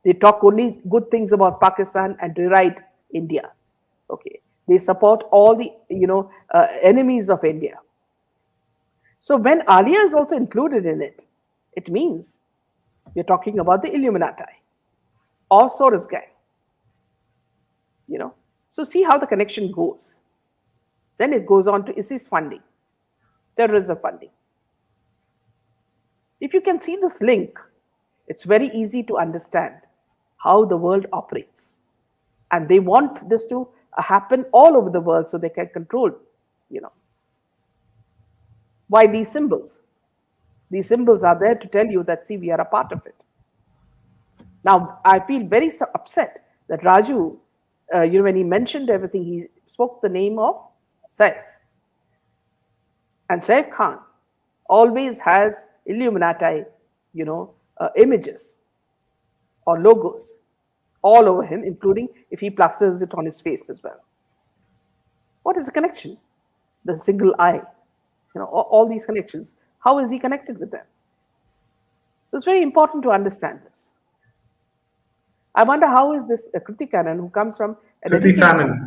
Speaker 1: They talk only good things about Pakistan and deride India. Okay, they support all the enemies of India. So when Alia is also included in it, it means we're talking about the Illuminati or Soros gang. So see how the connection goes. Then it goes on to ISIS funding, terrorism funding. If you can see this link, it's very easy to understand how the world operates. And they want this to happen all over the world so they can control, you know. Why these symbols? These symbols are there to tell you that, see, we are a part of it. Now, I feel very upset that Raju, when he mentioned everything, he spoke the name of Saif. And Saif Khan always has Illuminati, images or logos all over him, including if he plasters it on his face as well. What is the connection? The single eye, all these connections. How is he connected with them? So it's very important to understand this. I wonder how is this Kriti Kannan, who comes from an
Speaker 2: Kriti
Speaker 1: educated
Speaker 2: Sanan.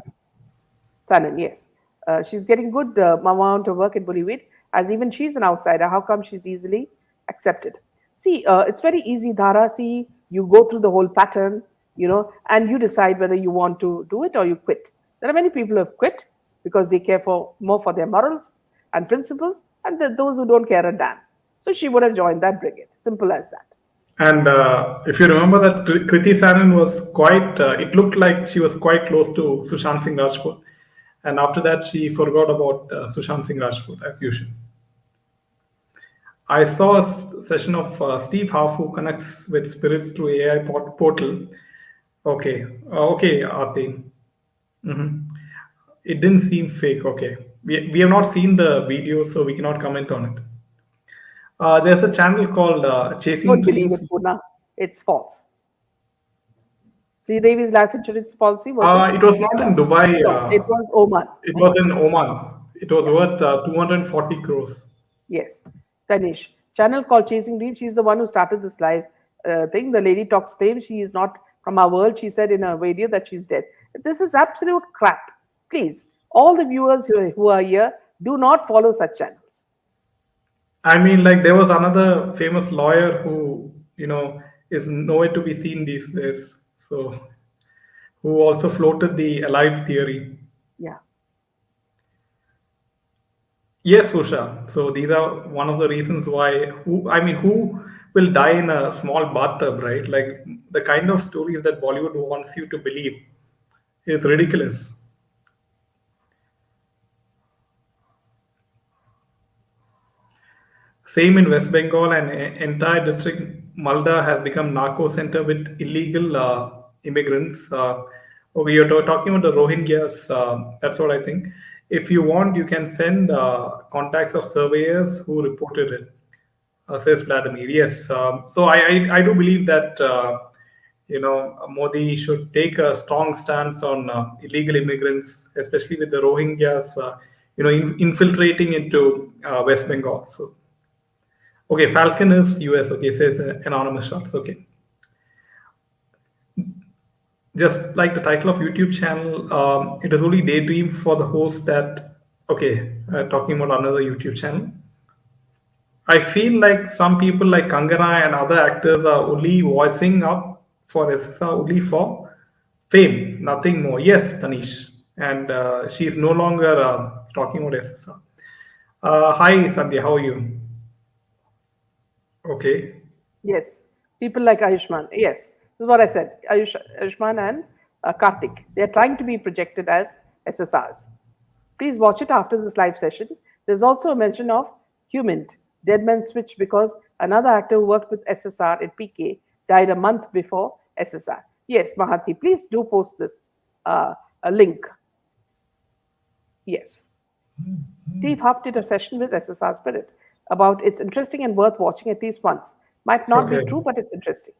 Speaker 1: Sanan, yes. She's getting good amount of work in Bollywood, as even she's an outsider. How come she's easily accepted? See, it's very easy, Dhara. See, you go through the whole pattern, and you decide whether you want to do it or you quit. There are many people who have quit because they care for more for their morals and principles, and those who don't care a damn. So she would have joined that brigade. Simple as that.
Speaker 2: And if you remember that Kriti Saran was quite, it looked like she was quite close to Sushant Singh Rajput. And after that, she forgot about Sushant Singh Rajput as usual. I saw a session of Steve Half who connects with spirits through AI portal. Okay, okay, Aarti. Mhm. It didn't seem fake. Okay, we have not seen the video, so we cannot comment on it. There's a channel called Chasing
Speaker 1: Don't believe it,
Speaker 2: Dreams.
Speaker 1: Purna. It's false. Sri Devi's life insurance policy was in
Speaker 2: It was not in Dubai.
Speaker 1: no, it was Oman.
Speaker 2: It was in Oman. It was
Speaker 1: Yeah.
Speaker 2: worth 240 crores.
Speaker 1: Yes, Tanish. Channel called Chasing Dreams. She's the one who started this live thing. The lady talks claims she is not from our world. She said in a video that she's dead. This is absolute crap. Please, all the viewers who are here, do not follow such channels.
Speaker 2: I mean, like there was another famous lawyer who, is nowhere to be seen these days. So, who also floated the alive theory.
Speaker 1: Yeah.
Speaker 2: Yes, Usha. So these are one of the reasons why. Who will die in a small bathtub, right? Like the kind of stories that Bollywood wants you to believe is ridiculous. Same in West Bengal and entire district Malda has become narco center with illegal immigrants. We are talking about the Rohingyas. That's what I think. If you want, you can send contacts of surveyors who reported it. Says Vladimir. Yes. So I do believe that Modi should take a strong stance on illegal immigrants, especially with the Rohingyas, infiltrating into West Bengal. So okay, Falcon is US. Okay, says anonymous shots. Okay, just like the title of YouTube channel, it is only daydream for the host that. Okay, talking about another YouTube channel. I feel like some people like Kangana and other actors are only voicing up for SSR only for fame, nothing more. Yes, Tanish, and she's no longer talking about SSR. Hi, Sandhya, how are you? Okay.
Speaker 1: Yes, people like Ayushman. Yes, this is what I said. Ayushman and Karthik. They are trying to be projected as SSRs. Please watch it after this live session. There's also a mention of Humint, Dead Man Switch, because another actor who worked with SSR in PK died a month before SSR. Yes, Mahati, please do post this a link. Yes. Steve Huff did a session with SSR Spirit about it's interesting and worth watching at least once. Might not be
Speaker 2: Okay.
Speaker 1: true, but it's interesting.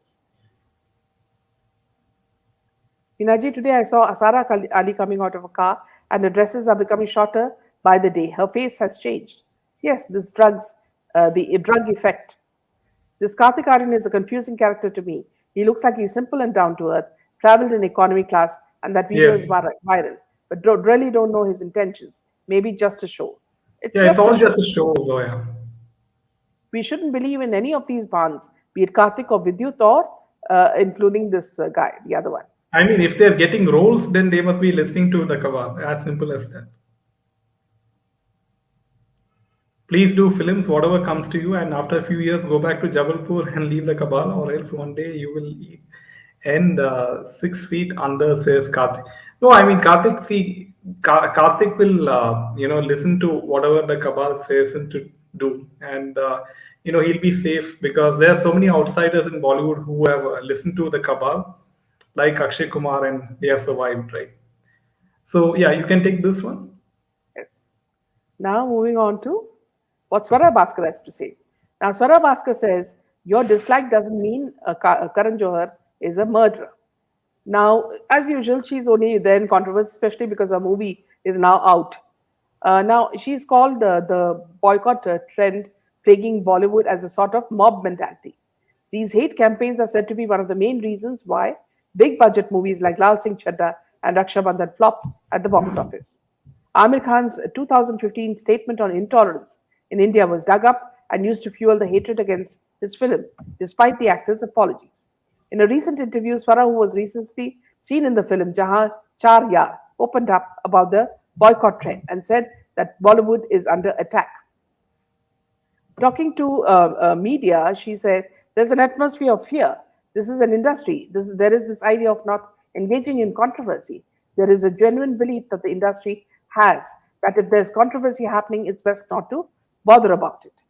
Speaker 1: Minaji, today I saw Asara Ali coming out of a car and her dresses are becoming shorter by the day. Her face has changed. Yes, this the drug effect. This Karthik Aryan is a confusing character to me. He looks like he's simple and down to earth, traveled in economy class, and that video is
Speaker 2: Yes.
Speaker 1: viral. But really don't know his intentions. Maybe just a show. It's
Speaker 2: Yeah, it's
Speaker 1: just a
Speaker 2: all
Speaker 1: show.
Speaker 2: just a show, Zoya.
Speaker 1: We shouldn't believe in any of these bans, be it Karthik or Vidyut or including this guy, the other one.
Speaker 2: I mean, if they're getting roles, then they must be listening to the kebab. As simple as that. Please do films, whatever comes to you, and after a few years, go back to Jabalpur and leave the cabal, or else one day you will end 6 feet under, says Karthik. No, I mean, Karthik, see, Karthik will, listen to whatever the cabal says and to do. And, he'll be safe because there are so many outsiders in Bollywood who have listened to the cabal, like Akshay Kumar, and they have survived, right? So, yeah, you can take this one.
Speaker 1: Yes. Now moving on to what Swara Bhaskar has to say. Now Swara Bhaskar says your dislike doesn't mean Karan Johar is a murderer. Now, as usual, she's only there in controversy, especially because her movie is now out. Now, she's called the boycott trend plaguing Bollywood as a sort of mob mentality. These hate campaigns are said to be one of the main reasons why Big budget movies like Lal Singh Chadda and Raksha Bandhan flopped at the box office. Amir Khan's 2015 statement on intolerance in India was dug up and used to fuel the hatred against his film, despite the actor's apologies. In a recent interview, Swara, who was recently seen in the film Jahan Char Yaar, opened up about the boycott trend and said that Bollywood is under attack. Talking to media, she said, "There's an atmosphere of fear. This is an industry. There is this idea of not engaging in controversy. There is a genuine belief that the industry has that if there's controversy happening, it's best not to bother about it."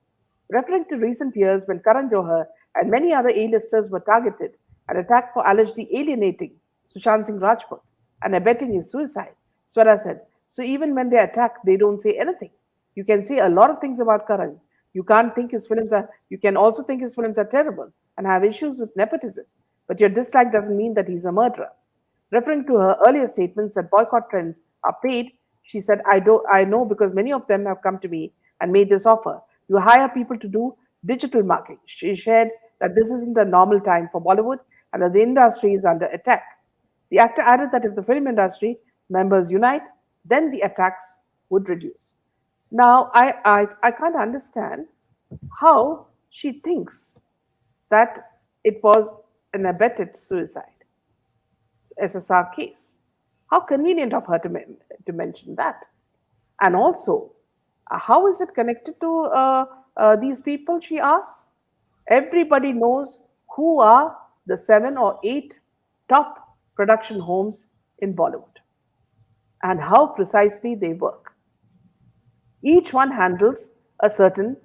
Speaker 1: Referring to recent years when Karan Johar and many other A-listers were targeted and attacked for allegedly alienating Sushant Singh Rajput and abetting his suicide, Swara said, "So even when they attack, they don't say anything. You can say a lot of things about Karan. You can also think his films are terrible and have issues with nepotism, but your dislike doesn't mean that he's a murderer." Referring to her earlier statements that boycott trends are paid, she said, I know because many of them have come to me and made this offer. You hire people to do digital marketing." She shared that this isn't a normal time for Bollywood and that the industry is under attack. The actor added that if the film industry members unite, then the attacks would reduce. Now, I can't understand how she thinks that it was an abetted suicide, SSR case. How convenient of her to mention that. And also, how is it connected to these people, she asks? Everybody knows who are the 7 or 8 top production homes in Bollywood and how precisely they work. Each one handles a certain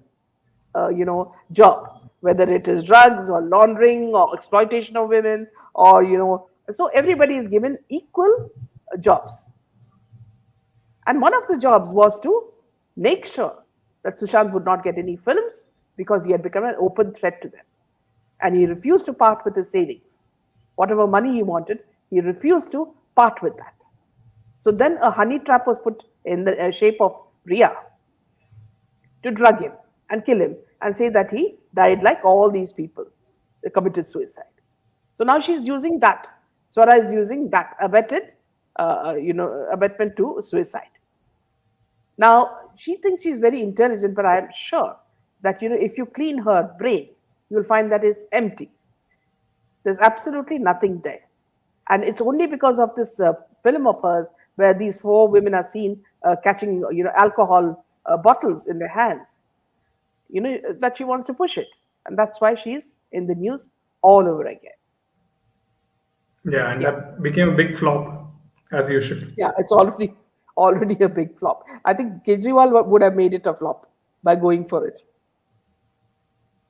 Speaker 1: job, whether it is drugs or laundering or exploitation of women, or so everybody is given equal jobs. And one of the jobs was to make sure that Sushant would not get any films because he had become an open threat to them. And he refused to part with his savings. Whatever money he wanted, he refused to part with that. So then a honey trap was put in the shape of Ria to drug him and kill him and say that he died like all these people. They committed suicide. So now she's using that. Swara is using that abetment to suicide. Now, she thinks she's very intelligent, but I am sure that, if you clean her brain, you'll find that it's empty. There's absolutely nothing there. And it's only because of this film of hers where these 4 women are seen catching, alcohol bottles in their hands, that she wants to push it. And that's why she's in the news all over again.
Speaker 2: Yeah, and that became a big flop, as usual.
Speaker 1: Yeah, it's already a big flop. I think Kejriwal would have made it a flop by going for it.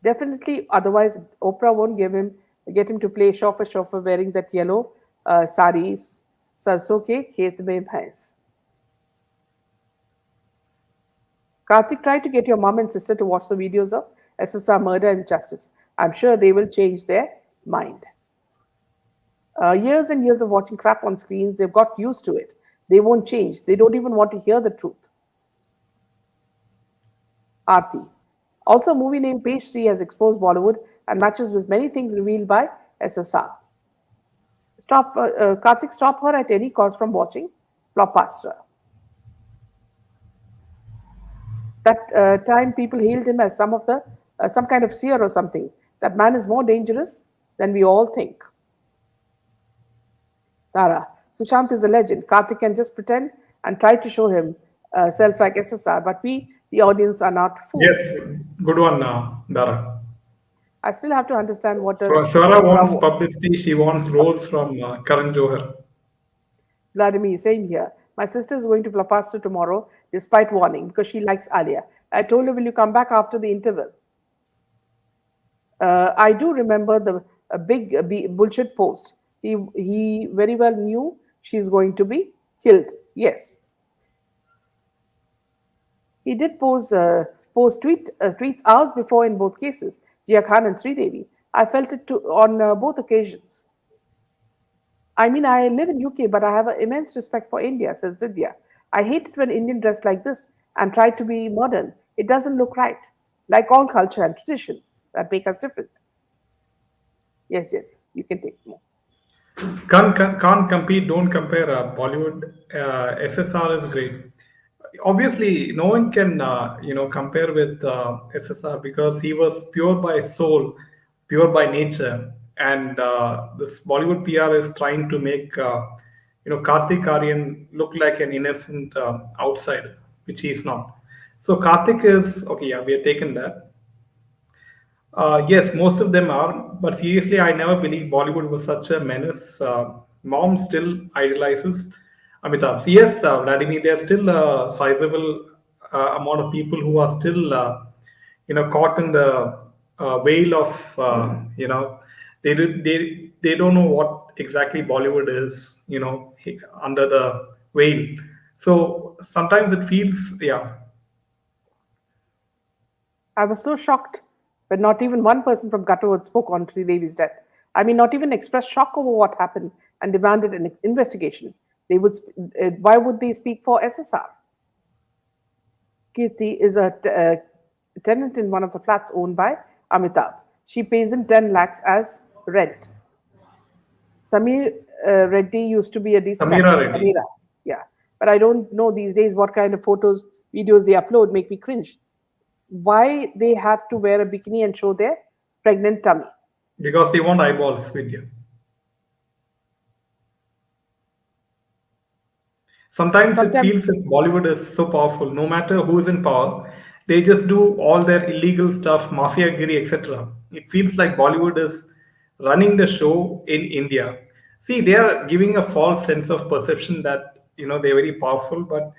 Speaker 1: Definitely, otherwise Oprah won't get him to play chauffeur wearing that yellow saris, sarso ke khet mein bhains. Karthik, try to get your mom and sister to watch the videos of SSR Murder and Justice. I'm sure they will change their mind. Years and years of watching crap on screens, they've got used to it. They won't change. They don't even want to hear the truth. Aarti. Also, a movie named Page 3 has exposed Bollywood and matches with many things revealed by SSR. Karthik, stop her at any cost from watching Blockbuster. That time people hailed him as some kind of seer or something. That man is more dangerous than we all think. Tara, Sushant is a legend. Karthik can just pretend and try to show himself like SSR, but we, the audience, are not fools.
Speaker 2: Yes, good one, Dara.
Speaker 1: I still have to understand what does
Speaker 2: Swara wants publicity. She wants roles from Karan Johar.
Speaker 1: Vladimir, same here. My sister is going to Blockbuster tomorrow, despite warning, because she likes Alia. I told her, will you come back after the interval? I do remember the big bullshit post. He very well knew she's going to be killed. Yes. He did post tweets hours before in both cases, Jia Khan and Sridevi. I felt it on both occasions. I mean, I live in UK, but I have an immense respect for India, says Vidya. I hate it when Indian dress like this and try to be modern. It doesn't look right, like all culture and traditions that make us different. Yes, you can take more.
Speaker 2: Can't compete, don't compare. Bollywood, SSR is great. Obviously, no one can compare with SSR because he was pure by soul, pure by nature, and this Bollywood PR is trying to make Karthik Aryan look like an innocent outsider, which he is not. So Karthik is okay. Yeah, we have taken that. Yes, most of them are, but seriously, I never believed Bollywood was such a menace. Mom still idolizes Amitabh. So yes, Vladimir, there's still a sizable amount of people who are still, caught in the veil of, they don't know what exactly Bollywood is, under the veil. So sometimes it feels, yeah.
Speaker 1: I was so shocked when not even one person from Gutterwood spoke on Sridevi's death. I mean, not even expressed shock over what happened and demanded an investigation. They would. Why would they speak for SSR? Kirti is a tenant in one of the flats owned by Amitabh. She pays him 10 lakhs as rent. Samir Reddy used to be a decent
Speaker 2: Samira
Speaker 1: actress.
Speaker 2: Reddy.
Speaker 1: Samira, yeah. But I don't know these days what kind of photos, videos they upload make me cringe. Why they have to wear a bikini and show their pregnant tummy?
Speaker 2: Because they want eyeballs with you. Sometimes it feels
Speaker 1: Sometimes
Speaker 2: that Bollywood is so powerful, no matter who's in power, they just do all their illegal stuff, mafia giri, etc. It feels like Bollywood is running the show in India. See, they are giving a false sense of perception that they're very powerful, but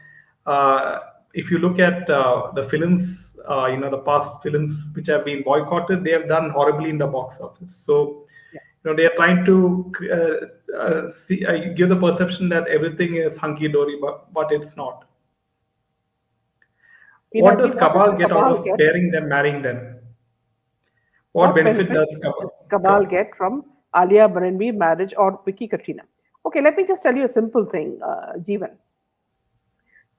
Speaker 2: uh, if you look at the films, the past films which have been boycotted, they have done horribly in the box office. So
Speaker 1: yeah.
Speaker 2: they are trying to give the perception that everything is hunky dory, but it's not. What
Speaker 1: Pinaji,
Speaker 2: does
Speaker 1: what does
Speaker 2: Kabal get out
Speaker 1: Kabal
Speaker 2: of
Speaker 1: get?
Speaker 2: pairing them, marrying them? What
Speaker 1: What
Speaker 2: benefit
Speaker 1: benefit
Speaker 2: does
Speaker 1: does Kabal get from Alia Baranveer marriage or Vicky Katrina? Okay, let me just tell you a simple thing, Jeevan.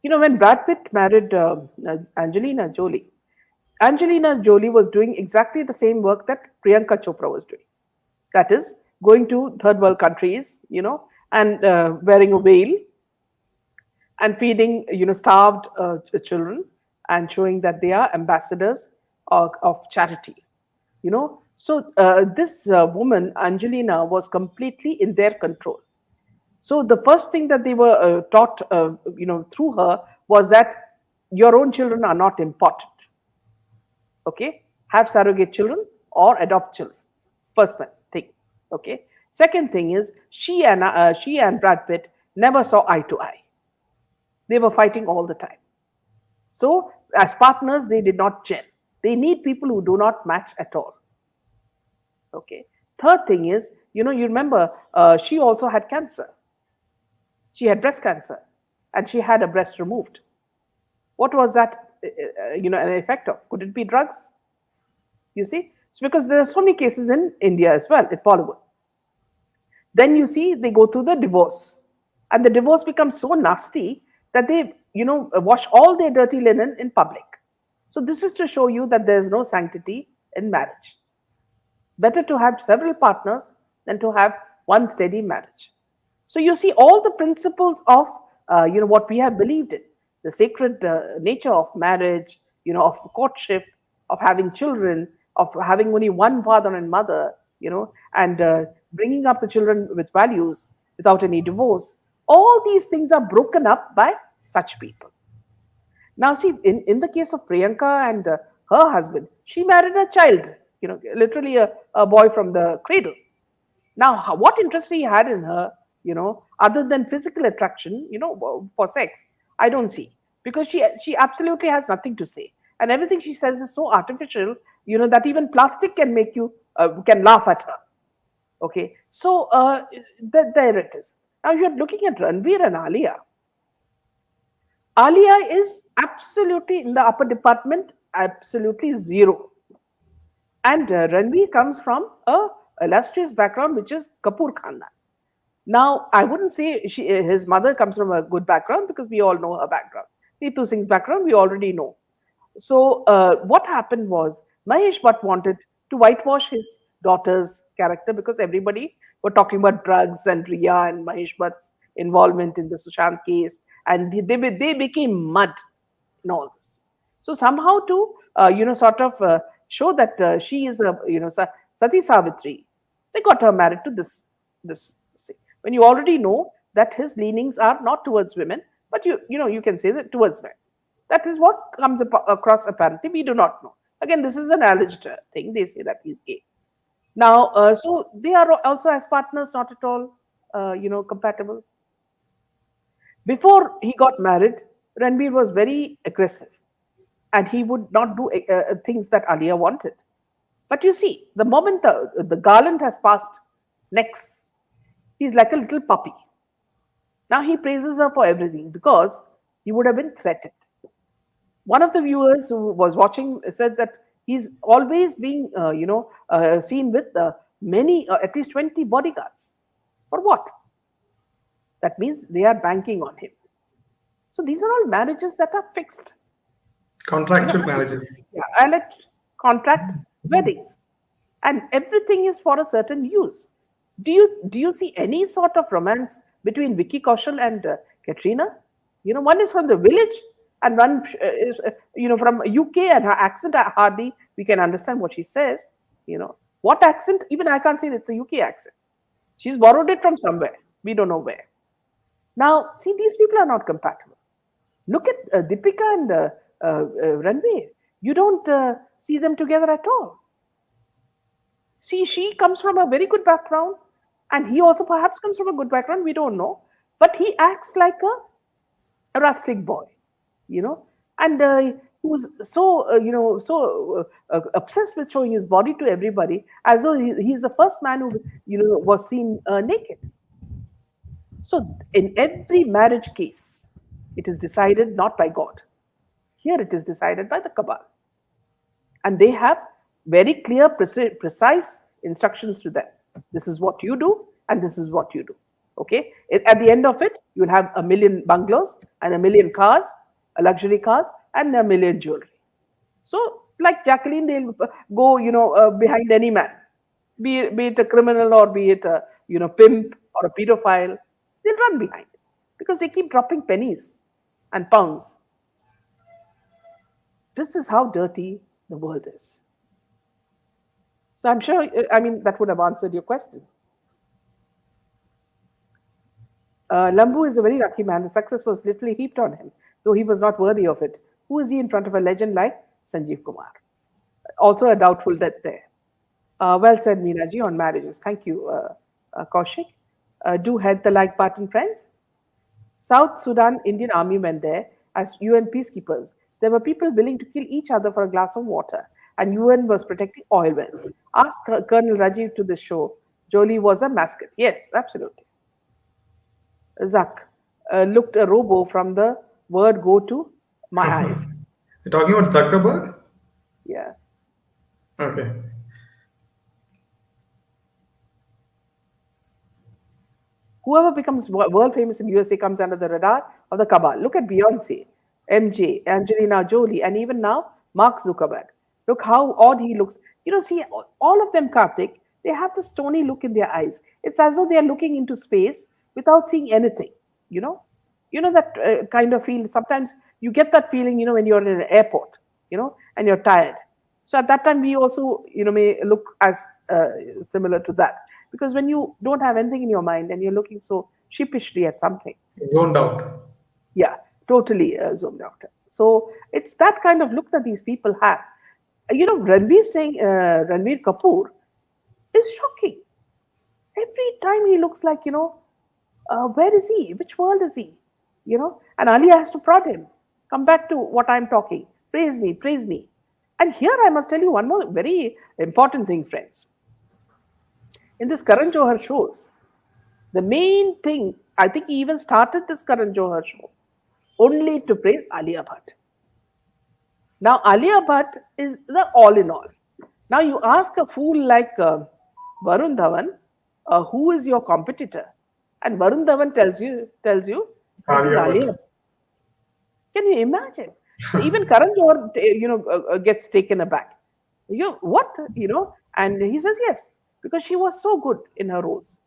Speaker 1: When Brad Pitt married Angelina Jolie, Angelina Jolie was doing exactly the same work that Priyanka Chopra was doing. That is, going to third world countries, and wearing a veil and feeding, starved children and showing that they are ambassadors of charity. So this woman, Angelina, was completely in their control. So the first thing that they were taught, through her was that your own children are not important. Okay, have surrogate children or adopt children. First thing. Okay. Second thing is she and Brad Pitt never saw eye to eye. They were fighting all the time. So as partners, they did not gel. They need people who do not match at all. Okay. Third thing is, you remember she also had cancer. She had breast cancer, and she had a breast removed. What was that? An effect of? Could it be drugs? You see, it's because there are so many cases in India as well, in Bollywood. Then you see they go through the divorce, and the divorce becomes so nasty that they, wash all their dirty linen in public. So this is to show you that there is no sanctity in marriage. Better to have several partners than to have one steady marriage. So you see all the principles of what we have believed in, the sacred nature of marriage, of courtship, of having children, of having only one father and mother, and bringing up the children with values without any divorce. All these things are broken up by such people. Now, see, in the case of Priyanka and her husband, she married a child, literally a boy from the cradle. Now, what interest he had in her, other than physical attraction, for sex, I don't see, because she absolutely has nothing to say, and everything she says is so artificial, that even plastic can make you can laugh at her. Okay, so there it is. Now you're looking at Ranveer and Alia. Alia is absolutely in the upper department, absolutely zero. And Ranveer comes from a illustrious background, which is Kapoor Khandan. Now, I wouldn't say his mother comes from a good background because we all know her background. Neetu Singh's background, we already know. So, what happened was Mahesh Bhatt wanted to whitewash his daughter's character because everybody were talking about drugs and Riya and Mahesh Bhatt's involvement in the Sushant case, and they became mud in all this. So somehow to sort of show that she is a Sati Savitri, they got her married to this thing. When you already know that his leanings are not towards women, but you can say that towards men. That is what comes across apparently. We do not know. Again, this is an alleged thing. They say that he's gay. Now, so they are also as partners, not at all, compatible. Before he got married, Ranbir was very aggressive and he would not do things that Alia wanted. But you see, the moment the garland has passed necks, he's like a little puppy. Now he praises her for everything because he would have been threatened. One of the viewers who was watching said that he's always being, seen with many, at least 20 bodyguards. For what? That means they are banking on him. So these are all marriages that are fixed.
Speaker 2: Contractual marriages.
Speaker 1: Yeah, I like contract weddings, and everything is for a certain use. Do you see any sort of romance between Vicky Kaushal and Katrina? One is from the village, and one is from UK, and her accent hardly we can understand what she says. What accent? Even I can't say it's a UK accent. She's borrowed it from somewhere. We don't know where. Now, see, these people are not compatible. Look at Deepika and Ranveer. You don't see them together at all. See, she comes from a very good background, and he also perhaps comes from a good background. We don't know, but he acts like a rustic boy, and who's so obsessed with showing his body to everybody, as though he's the first man who was seen naked. So, in every marriage case, it is decided not by God. Here, it is decided by the Cabal. And they have very clear, precise instructions to them. This is what you do, and this is what you do. Okay? At the end of it, you'll have a million bungalows, and a million cars, luxury cars, and a million jewelry. So, like Jacqueline, they'll go, behind any man, be it a criminal or be it a pimp or a pedophile. They'll run behind because they keep dropping pennies and pounds. This is how dirty the world is. So I'm sure, that would have answered your question. Lambu is a very lucky man. The success was literally heaped on him, though he was not worthy of it. Who is he in front of a legend like Sanjeev Kumar? Also a doubtful death there. Well said, Meeraji, on marriages. Thank you, Kaushik. Do hit the like button, friends. South Sudan Indian Army went there as UN peacekeepers. There were people willing to kill each other for a glass of water, and UN was protecting oil wells. Ask Colonel Rajiv to this show. Jolie was a mascot. Yes, absolutely. Zuck looked a robo from the word go to my eyes.
Speaker 2: You're talking about Zuckerberg?
Speaker 1: Yeah.
Speaker 2: Okay.
Speaker 1: Whoever becomes world famous in USA comes under the radar of the cabal. Look at Beyonce, MJ, Angelina Jolie, and even now Mark Zuckerberg. Look how odd he looks. See, all of them, Karthik, they have the stony look in their eyes. It's as though they are looking into space without seeing anything. That kind of feel. Sometimes you get that feeling, when you're in an airport, and you're tired. So at that time, we also, may look as similar to that. Because when you don't have anything in your mind and you're looking so sheepishly at something.
Speaker 2: Zoned out.
Speaker 1: Yeah, totally zoned out. So it's that kind of look that these people have. Ranbir Kapoor is shocking. Every time he looks like, where is he? Which world is he? And Ali has to prod him. Come back to what I'm talking. Praise me, praise me. And here I must tell you one more very important thing, friends. In this Karan Johar shows, the main thing, I think he even started this Karan Johar show only to praise Alia Bhatt. Now, Alia Bhatt is the all in all. Now, you ask a fool like Varun Dhawan, who is your competitor? And Varun Dhawan tells you it is Alia. Can you imagine? So even Karan Johar, gets taken aback. What? And he says yes, because she was so good in her roles.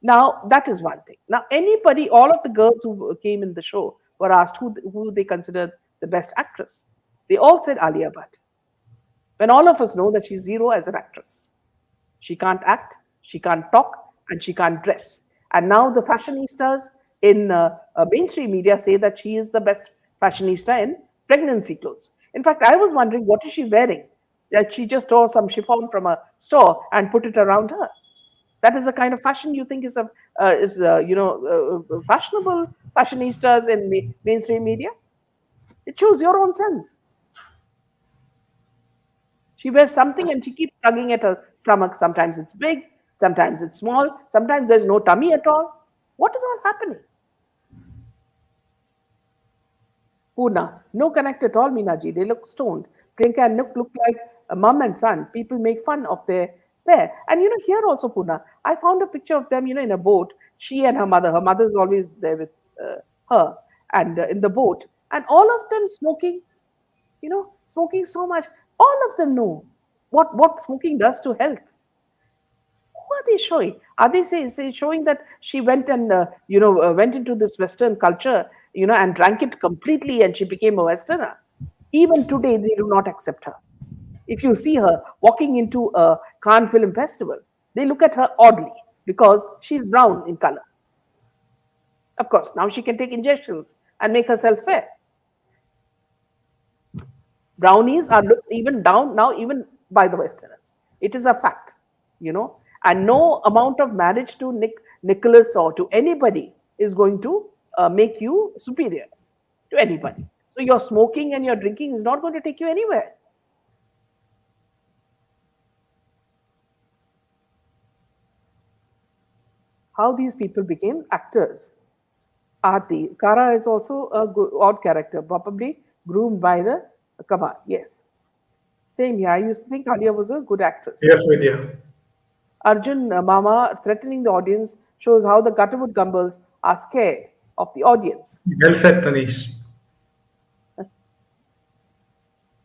Speaker 1: Now, that is one thing. Now, anybody, all of the girls who came in the show were asked who they considered the best actress. They all said Alia Bhatt, when all of us know that she's zero as an actress. She can't act, she can't talk, and she can't dress. And now the fashionistas in mainstream media say that she is the best fashionista in pregnancy clothes. In fact, I was wondering, what is she wearing? That she just tore some chiffon from a store and put it around her. That is the kind of fashion you think is fashionable fashionistas in mainstream media. It shows your own sense. She wears something and she keeps tugging at her stomach. Sometimes it's big, sometimes it's small, sometimes there's no tummy at all. What is all happening? Purna, no connect at all, Meenaji. They look stoned. Priyanka and Nook look like a mum and son. People make fun of their pair. And here also, Purna, I found a picture of them, in a boat. She and her mother. Her mother is always there with her and in the boat. And all of them smoking, smoking so much. All of them know what smoking does to health. Who are they showing? Are they showing that she went and went into this Western culture, and drank it completely, and she became a Westerner? Even today, they do not accept her. If you see her walking into a Cannes Film Festival, they look at her oddly because she's brown in color. Of course, now she can take injections and make herself fair. Brownies are looked even down now, even by the Westerners. It is a fact, and no amount of marriage to Nicholas or to anybody is going to make you superior to anybody. So your smoking and your drinking is not going to take you anywhere. How these people became actors. Aarti. Kara is also a good, odd character, probably groomed by the Kamal. Yes. Same here. I used to think Alia was a good actress.
Speaker 2: Yes, Vidya.
Speaker 1: Arjun Mama threatening the audience shows how the Gutterwood Gumballs are scared of the audience.
Speaker 2: Well said, Tanish.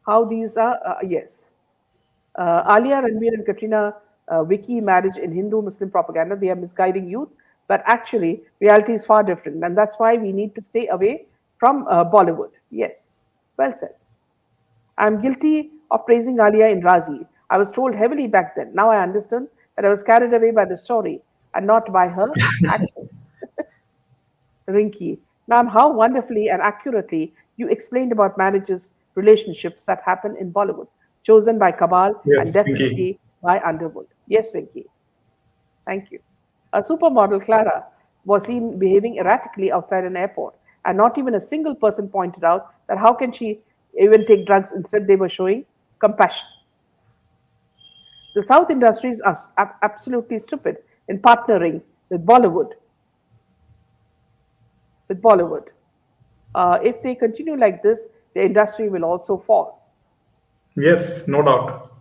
Speaker 1: How these are, yes. Alia, Ranveer, and Katrina wiki marriage in Hindu Muslim propaganda. They are misguiding youth, but actually, reality is far different. And that's why we need to stay away from Bollywood. Yes. Well said. I'm guilty of praising Alia in Razi. I was told heavily back then. Now I understand that I was carried away by the story and not by her acting. Rinky. Ma'am, how wonderfully and accurately you explained about marriages, relationships that happen in Bollywood, chosen by Kabal and
Speaker 2: Yes, Pinky.
Speaker 1: definitely by Underwood. Yes, Rinky. Thank you. A supermodel, Clara, was seen behaving erratically outside an airport, and not even a single person pointed out that how can she even take drugs. Instead, they were showing compassion. The South industries are absolutely stupid in partnering with Bollywood. If they continue like this, the industry will also fall.
Speaker 2: Yes, no doubt.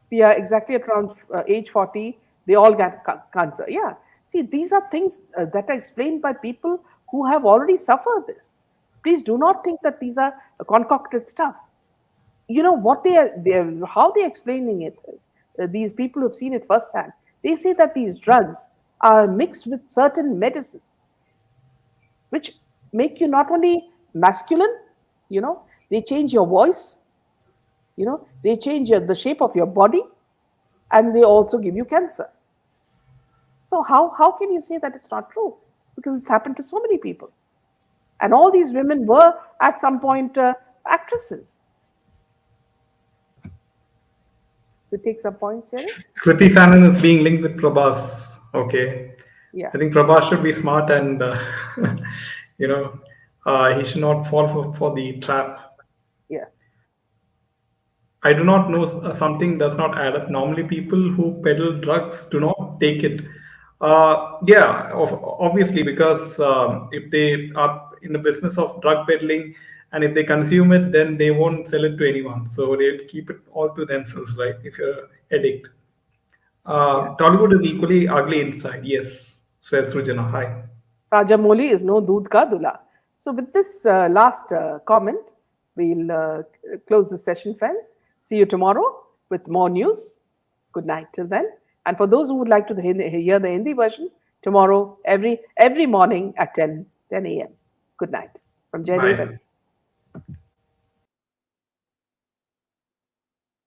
Speaker 1: We are exactly at around age 40, they all get cancer. Yeah. See, these are things that are explained by people who have already suffered this. Please do not think that these are concocted stuff. What how they're explaining it is these people who've seen it firsthand. They say that these drugs are mixed with certain medicines, which make you not only masculine, they change your voice, they change the shape of your body, and they also give you cancer. So how can you say that it's not true? Because it's happened to so many people. And all these women were at some point actresses. To take some points here.
Speaker 2: Kriti Sanon is being linked with Prabhas. Okay.
Speaker 1: Yeah.
Speaker 2: I think Prabhas should be smart and, he should not fall for the trap.
Speaker 1: Yeah.
Speaker 2: I do not know something does not add up. Normally, people who peddle drugs do not take it. Yeah, obviously, because if they are in the business of drug peddling and if they consume it, then they won't sell it to anyone. So they'll keep it all to themselves, right? If you're an addict. Tollywood is equally ugly inside. Yes. Srujana, hi.
Speaker 1: Rajamoli is no doodh ka dula. So with this last comment, we'll close the session, friends. See you tomorrow with more news. Good night till then. And for those who would like to hear the Hindi version, tomorrow, every morning at 10 a.m. Good night from Jaydev.
Speaker 2: Bye.